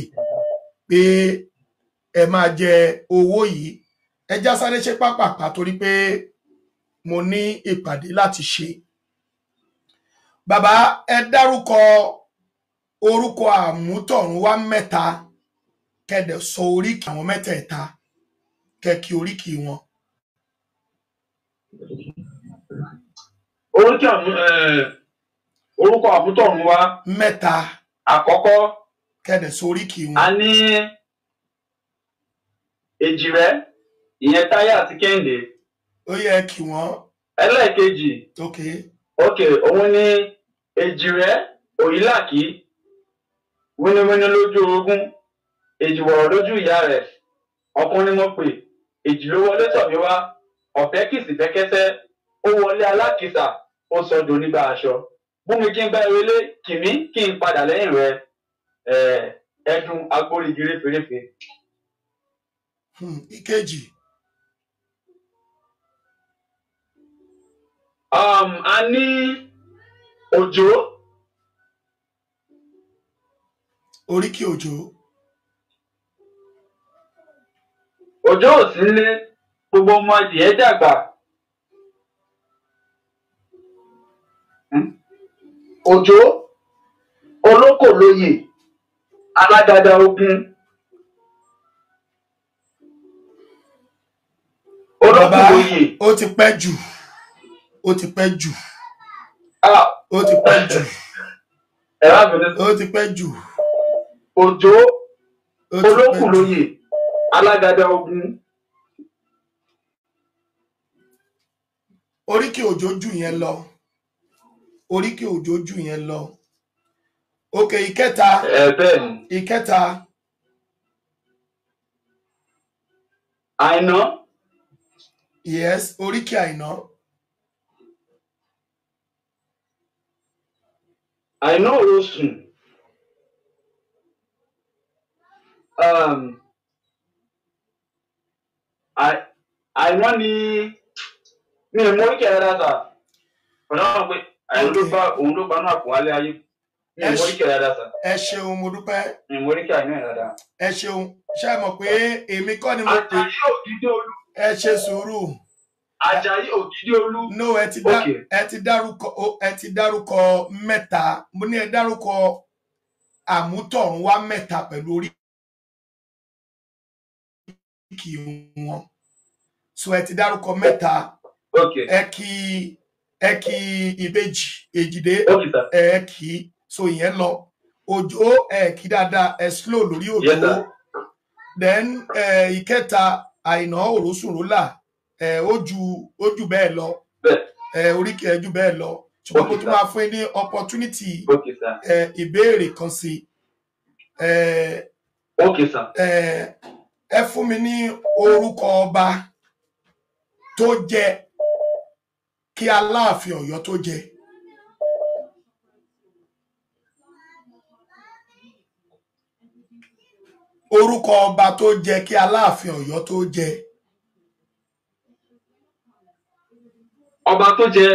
ẹ máa jẹ owó yìí ẹ já sáré ṣe pápápá torí pé mo ní ìpàdé láti ṣe. Bàbá ẹ dárúkọ orúkọ àmútọ̀runwá mẹ́ta kẹ́dẹ̀ sọ oríkì àwọn mẹ́tẹ̀ẹ̀ta kẹ́kì oríkì wọn. Orúkọ àmútọ̀runwá mẹ́ta àkọ́kọ́ kẹ́dẹ̀ sọ oríkì wọn. A ní Èjìrẹ́ ìyẹn Táyé àti Kẹ́hìndé. Ó yẹ kí wọ́n. Ẹlẹ́ẹ̀kejì. Ok òun ni Èjìrẹ́ Òyìnlákì wíníwíní lójú orogún èjìwọ̀rọ̀ lójú ìyá rẹ̀ ọkùnrin ni mo pè èjì ló wọlé tọ̀ mí wá ọ̀fẹ́ kìsì fẹ́kẹ́sẹ́ ó wọlé alákìsà ó sọ dònígbà aṣọ bùnmi kí n bá ewélé kìmí kí n padà lẹ́yìn rẹ̀ ẹdun agbórígi réferéfe. Ìkejì. A ní Òjó Oríkì Òjó. Òjó ò sí nílé, gbogbo ọmọ adìẹ dàgbà. Òjó olókòlóyè alágàdá ogun. Bàbá Olókòlóyè. ó ti pẹ́ jù. Ó ti pẹ́ jù. Ah, Ó ti pẹ́ jù. ẹ má bẹ̀rẹ̀. Ó ti pẹ́ jù. Òjó Ó ti pẹ́ jù. olókòlóyè alágàdá ogun. Oríkì Òjó jù yẹn lọ. Oríkì Òjó jù yẹn lọ. Okay, ìkẹta. Bẹ́ẹ̀ ni. Ìkẹta. Àìná. Yes, oríkì Àìná. Àìná Òrosùn. Àìná ni mi ò mọ oríkì ẹ̀ dáadáa sà. Ọ̀nà wọn pé òun ló bá náà kó wálé ayé. Mi ò mọ oríkì ẹ̀ dáadáa sà. Ẹ ṣeun mo dúpẹ́. Mi ò mọ oríkì Àìná ẹ̀ dáadáa. Ẹ ṣeun. Ṣé ẹ mọ̀ pé èmi kọ́ ni mo pè. Àjàyí Ògìdì Olú. Ẹ ṣe sùúrù. Àjàyí Ògìdì Olú. No, ẹ ti dárúkọ mẹ́ta. Mo ní ẹ dárúkọ àmútọ̀runwá mẹ́ta pẹ̀lú oríkì wọn. So ẹ ti dárúkọ mẹ́ta. Ẹ kí ìbejì èjìdé. Ẹ kí so ìyẹn lọ. Òjó ẹ kí dáadáa ẹ slow lórí Òjó. Yes, sir. Then ìkẹta Àìná Òrósùnrólà ó jù bẹ́ẹ̀ lọ. Oríkì ẹ jù bẹ́ẹ̀ lọ. Ṣùgbọ́n mo tún máa fún yín ní opportunity ìbéèrè kan sí. Ẹ fún mi ní orúkọ ọba tó jẹ kí Aláàfin Ọ̀yọ́ tó jẹ. Orúkọ ọba tó jẹ kí Aláàfin Ọ̀yọ́ tó jẹ. Ọba tó jẹ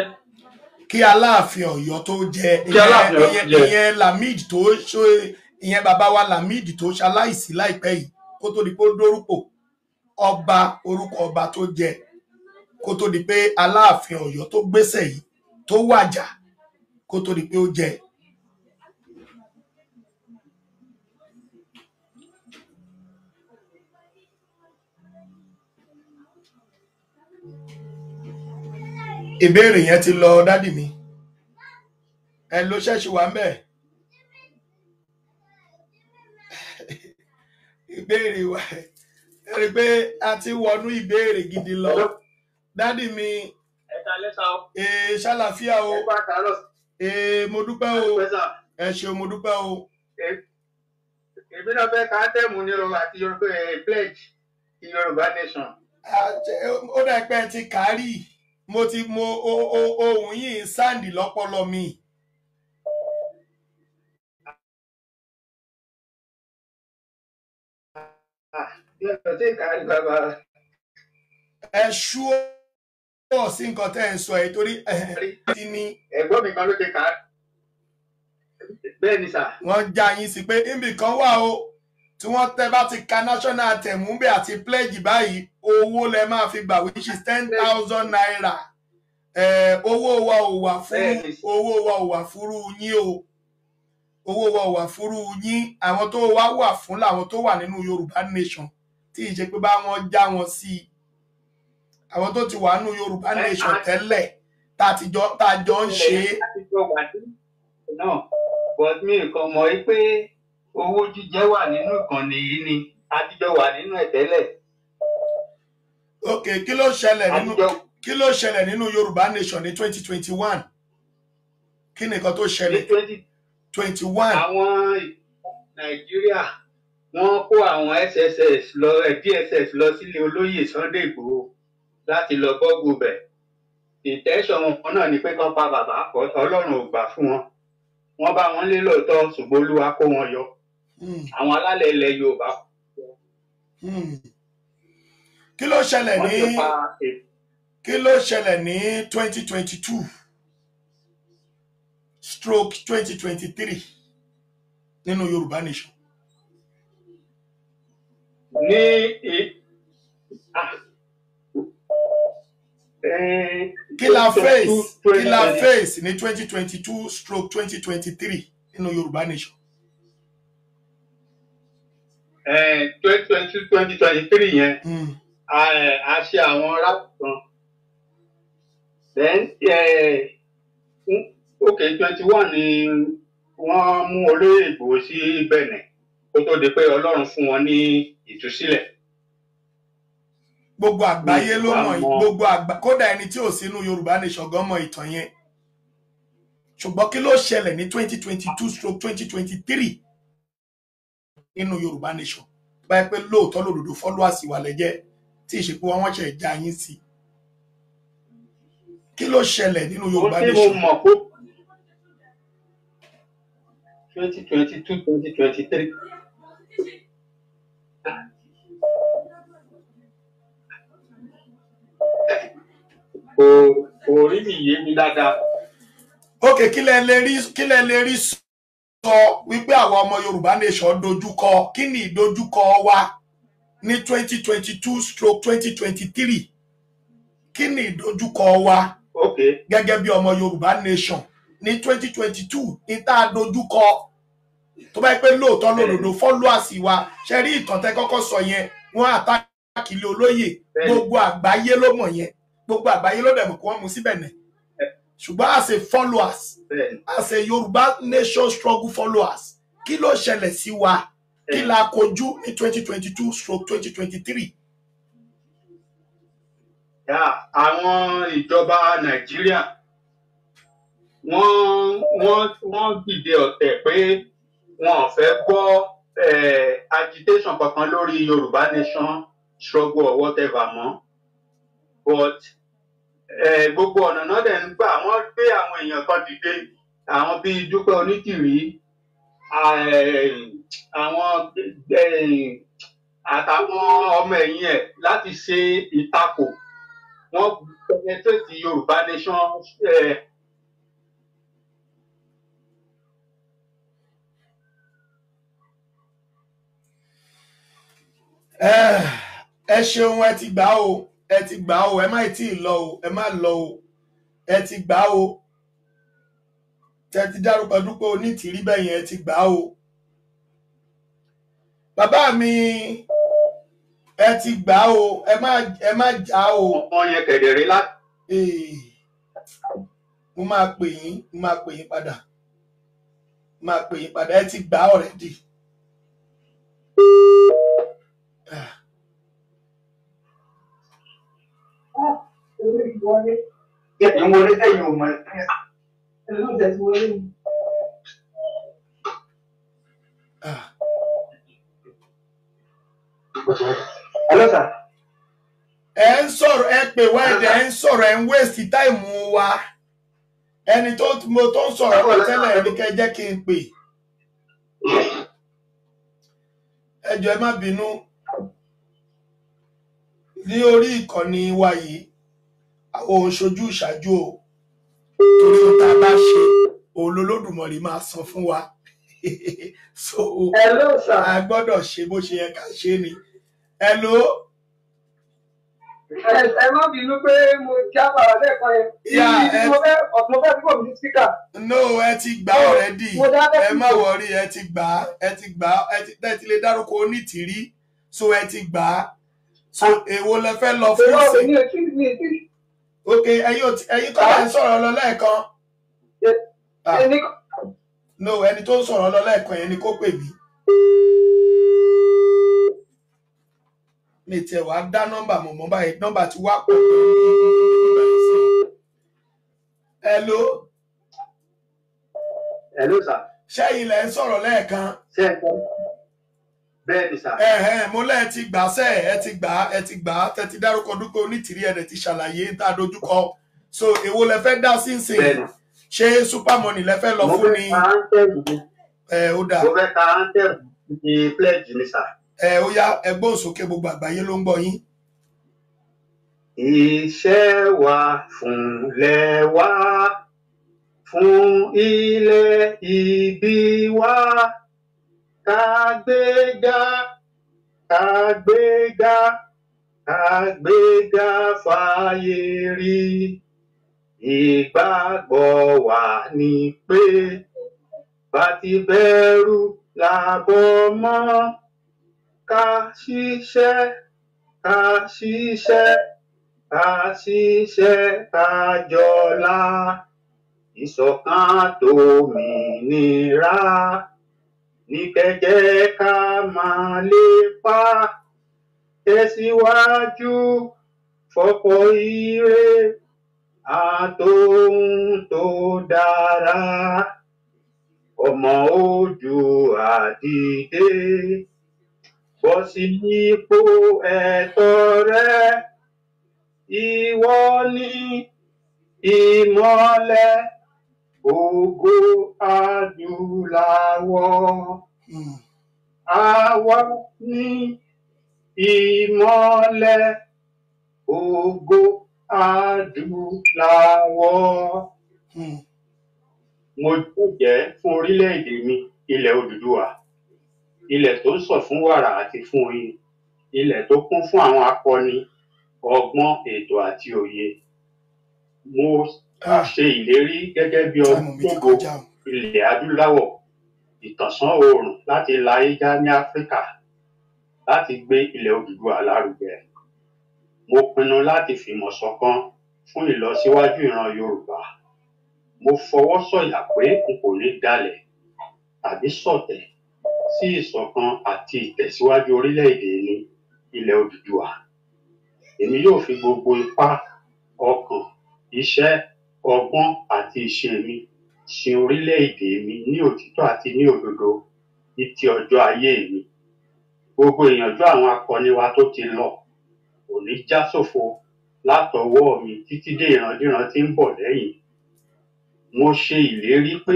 kí Aláàfin Ọ̀yọ́ tó jẹ. Ìyẹn Lamid tó ṣó ìyẹn bàbá wa Lamid tó ṣaláìsí láìpẹ́ yìí kó tó di pé ó dórúkọ ọba orúkọ ọba tó jẹ kó tó di pé Aláàfin Ọ̀yọ́ tó gbéṣẹ̀ yìí tó wàjà kó tó di pé ó jẹ. Ìbéèrè yẹn ti lọ dádì mi. Ẹ ló ṣẹ́ṣì wà ń bẹ̀. Ìbéèrè wa ẹ rí pé a ti wọnú ìbéèrè gidi lọ. Dádì mi ṣàlàfíà o. Mo dúpẹ́ o. Ẹ ṣeun mo dúpẹ́ o. Èmi náà fẹ́ ká tẹ̀mù ní Yorùbá àti Yorùbá pledge Yorùbá nation. Ó dà pé ẹ ti kárì. Mo ohun yìí sáǹdì lọ́pọlọ mi. Ẹ ṣúọ́ sí nǹkan tẹ́ ẹ sọ ẹ̀ torí ti ní. Ẹ̀gbọ́n mi kan ló ti kà á. Bẹ́ẹ̀ ni sà. Wọ́n já yín sí pé níbì kan wà o tí wọ́n tẹ́ bá ti ka national anthem ń bẹ̀ àti pledge báyìí owó lẹ máa fi gbà which is 10,000 naira. Owó wa ò wà fúrú yín o. Owó wa ò wà fúrú yín. Àwọn tó wà fún làwọn tó wà nínú Yorùbá nation tí ì ṣe pé bá wọn já wọn sí i. Àwọn tó ti wà nínú Yorùbá nation tẹ́lẹ̀ tá a jọ ń ṣe é. náà but mi nǹkan mọ̀ pé owó jíjẹ wà nínú ìkànnì yìí ni àtijọ́ wà nínú ẹ̀ tẹ́lẹ̀. Ok, kí ló ṣẹlẹ̀ nínú Yorùbá nation ní 2021? Kí ni nǹkan tó ṣẹlẹ̀? 2021. Àwọn Nàìjíríà wọ́n kó àwọn DSS lọ sílé olóyè Sunday Igboho láti lọ bọ́gbù bẹ̀. Ìtẹ́sọ̀ wọn náà ni pé kán pa bàbá Ọlọ́run ò gbà fún wọn. Wọ́n bá wọn lé lóòótọ́ ṣùgbọ́n Olúwa kó wọn yọ. Àwọn alálẹ̀ ilẹ̀ Yorùbá. Kí ló ṣẹlẹ̀ ní 2022/2023 nínú Yorùbá nation? kí la face ní 2022/2023 nínú Yorùbá Nation. 2023 yẹn a ṣe àwọn rap kan then okay 21 ni wọ́n mú olóyè Ìgbòho sí Benin kó tó di pé Ọlọ́run fún wọn ní ìtúsílẹ̀. Gbogbo àgbáyé ló mọ̀, gbogbo kódà ẹni tí ò sínú Yorùbá Nation gan mọ̀ ìtàn yẹn. Ṣùgbọ́n kí ló ṣẹlẹ̀ ní 2022/2023 nínú Yorùbá Nation? Báyìí pé lóòótọ́ lòdòdó followers wà lẹ́jẹ́ tí ìṣèpò wọn ṣe já yín sí. Kí ló ṣẹlẹ̀ nínú Yorùbá Nation? 2022/2023. Kò rí mi yé mi dáadáa. Okay, kí lẹ lè rí sọ wípé àwọn ọmọ Yorùbá Nation dojúkọ, kí ni ìdojúkọ wa ní 2022/2023? Kí ni ìdojúkọ wa gẹ́gẹ́ bí ọmọ Yorùbá Nation ní 2022 ní tá a dojúkọ? Tó bá yẹ pé lóòótọ́ lòdòdó followers wa ṣe rí ìtàn tẹ́ kọ́kọ́ sọ yẹn, wọ́n àtàkì ilé olóyè, gbogbo àgbáyé ló mọ̀ yẹn, gbogbo àgbáyé ló dẹ̀ mọ̀ kó wọ́n mú síbẹ̀ nẹ̀. Ṣùgbọ́n as a followers, as a Yorùbá Nation struggle followers, kí ló ṣẹlẹ̀ sí wa? Kí la kojú ní 2022/2023? Àwọn ìjọba Nàìjíríà wọ́n dìde ọ̀tẹ̀ pé wọn ò fẹ́ gbọ́ agitation kankan lórí Yorùbá Nation struggle or whatever mọ́. But gbogbo ọ̀nà náà dẹ̀ ń gbà wọ́n gbé àwọn èèyàn kan dìde, àwọn bíi Dúpẹ́ Onítìrí, àwọn àtàwọn ọmọ ẹ̀yìn ẹ̀ láti ṣe ìtakò. Wọ́n penetrate Yorùbá Nation. Ẹ ṣeun, ẹ ti gbà o, ẹ má tí ì lọ o, ẹ má lọ o, ẹ ti gbà o. Tẹ́ ti dárúkọ Dúpẹ́ Onítìrí bẹ́ẹ̀ yẹn, ẹ ti gbà o. Bàbá mi, ẹ ti gbà o, ẹ má já o. Ọmọ yẹn kẹ̀dẹ̀rẹ́ lá. Mo máa pè yín padà. Ẹ ti gbà already. Hello, sir. Ẹ ń sọ̀rọ̀, ẹ pè wá ẹ̀dẹ̀, ẹ ń sọ̀rọ̀, ẹ ń waste time wa. Ẹni tó ń sọ̀rọ̀ tẹ́lẹ̀ ẹni kẹ́ jẹ́ kí n pè. Ẹ jọ̀ọ́ ẹ má bínú. Ní orí ìkànnì wa yìí, àwọn òṣojú ìṣáájú o. Torí ó tá a bá ṣe, Olódùmarè máa san fún wa. So, hello, sir. A gbọ́dọ̀ ṣe bó ṣe yẹ ká ṣe ni. Hello. Ẹ má bínú pé mo jábàá lẹ́ẹ̀kan yẹn. Mo fẹ́ bí kò ní speaker. No, ẹ ti gbà already. Ẹ má worry, ẹ ti gbà, ẹ ti lè dárúkọ Onítìrí. So ẹ ti gbà. So èwo lẹ fẹ́ lọ fún sí? Okay, ẹ̀yin kọ́ ẹ̀ ń sọ̀rọ̀ lọ lẹ́ẹ̀kan. No, ẹni tó ń sọ̀rọ̀ lọ lẹ́ẹ̀kan yẹn ni kó pè mí. Mi tiẹ̀ wá dá nọ́mbà mọ̀mọ́ báyìí, nọ́mbà ti wá pọ̀. Hello. Hello, sir. Ṣé ilẹ̀ ń sọ̀rọ̀ lẹ́ẹ̀kan? Ṣé ẹ kọ́? Bẹ́ẹ̀ ni, sir. Mo lẹ́ẹ̀ ti gbà sẹ́, ẹ ti gbà, tẹ́ ti dárúkọ Dúpẹ́ Onítìrí ẹ̀rẹ̀ ti ṣàlàyé tá a dojúkọ. So èwo lẹ fẹ́ dá sí nsìn? Ṣé Super Money lẹ fẹ́ lọ fún ni? Mo fẹ́ ta anthem. Ó dáa. Mo fẹ́ ta anthem ní pledge ni, sir. Ó yá, ẹ gbóhùn sókè, gbogbo àgbáyé ló ń gbọ́ yín. Iṣẹ́ wa fúnlẹ̀ wa, fún ilẹ̀ ìbí wa, ká gbéga, kágbéga kágbéga fáyé rí. Ìgbàgbọ́ wa ni pé bá ti bẹ̀rù làbọ̀ mọ́. Ká ṣiṣẹ́ ká ṣiṣẹ́ ká ṣiṣẹ́ ká jọlá. Ìṣọ̀kan tòmìnira ní kẹ̀kẹ́ ká máa lépa. Tẹ̀síwájú fọ́pọ̀ ire àtòhun tó dára. Ọmọ Oòduà dìde bọ́ sí ipò ẹ̀tọ́ rẹ. Ìwọ ni ìmọ́lẹ̀ ògo adúláwọ̀. Àwa ni ìmọ́lẹ̀ ògo adúláwọ̀. Mo jẹ́ fún orílẹ̀-èdè mi, ilẹ̀ Odùduwà, ilẹ̀ tó ń sọ̀ fún wàrà àti fún oyin, ilẹ̀ tó kún fún àwọn akọni, ọgbọ́n, ètò àti òye. Mo ṣe ìlérí gẹ́gẹ́ bí ológo ilẹ̀ adúláwọ̀, ìtànṣán oòrùn láti la Ìjà ní Áfíríkà, láti gbé ilẹ̀ Odùduwà lárugẹ. Mo pinnu láti fìmọ̀ ṣọ̀kan fún ìlọsíwájú ìran Yorùbá. Mo fọwọ́ sọ̀yà pé n kò ní dalẹ̀ tàbí ṣọ̀tẹ̀ sí ìṣọ̀kan àti ìtẹ̀síwájú orílẹ̀-èdè mi, ilẹ̀ Odùduwà. Èmi yóò fi gbogbo ipá, ọkàn, iṣẹ́, ọgbọ́n àti ìṣe mi sin orílẹ̀-èdè mi ní òtítọ́ àti ní òdodo títí ọjọ́ ayé mi. Gbogbo ìyànjú àwọn akọni wa tó ti lọ kò ní já sófo látọwọ́ mi títí dé ìrandíran tí ń bọ̀ lẹ́yìn. Mo ṣe ìlérí pé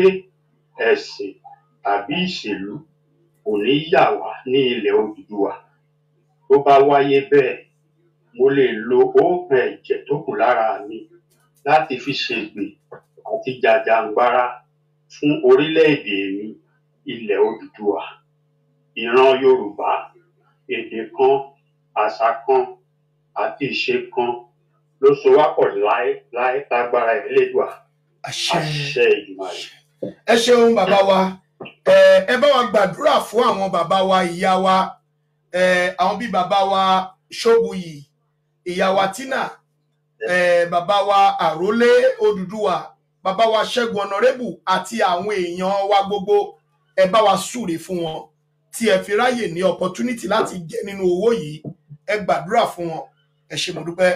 ẹ̀sìn tàbí ìṣèlú kò ní yà wá ní ilẹ̀ Odùduwà. Tó bá wáyé bẹ́ẹ̀, mo lè lo oògùn ẹ̀jẹ̀ tó kù lára mi láti fi ṣègbè àti jàjàǹgbara fún orílẹ̀-èdè mi, ilẹ̀ Odùduwà. Ìran Yorùbá, èdè kan, àṣà kan àti ìṣe kan ló so wá pọ̀ láéláé lágbára Elédùà. Àṣẹ Èdùmàrè. Ẹ ṣeun bàbá wa. Ẹ bá wa gbàdúrà fún àwọn bàbá wa, ìyá wa, àwọn bíi bàbá wa Ṣóbuyì, ìyá wa Tina, bàbá wa Àrólé Odùduwà, bàbá wa Ṣẹ́gun Honorable àti àwọn èèyàn wa gbogbo. Ẹ bá wa súre fún wọn tí ẹ fi ráyè ní opportunity láti jẹ nínú owó yìí. Ẹ gbàdúrà fún wọn. Ẹ ṣé mo dúpẹ́.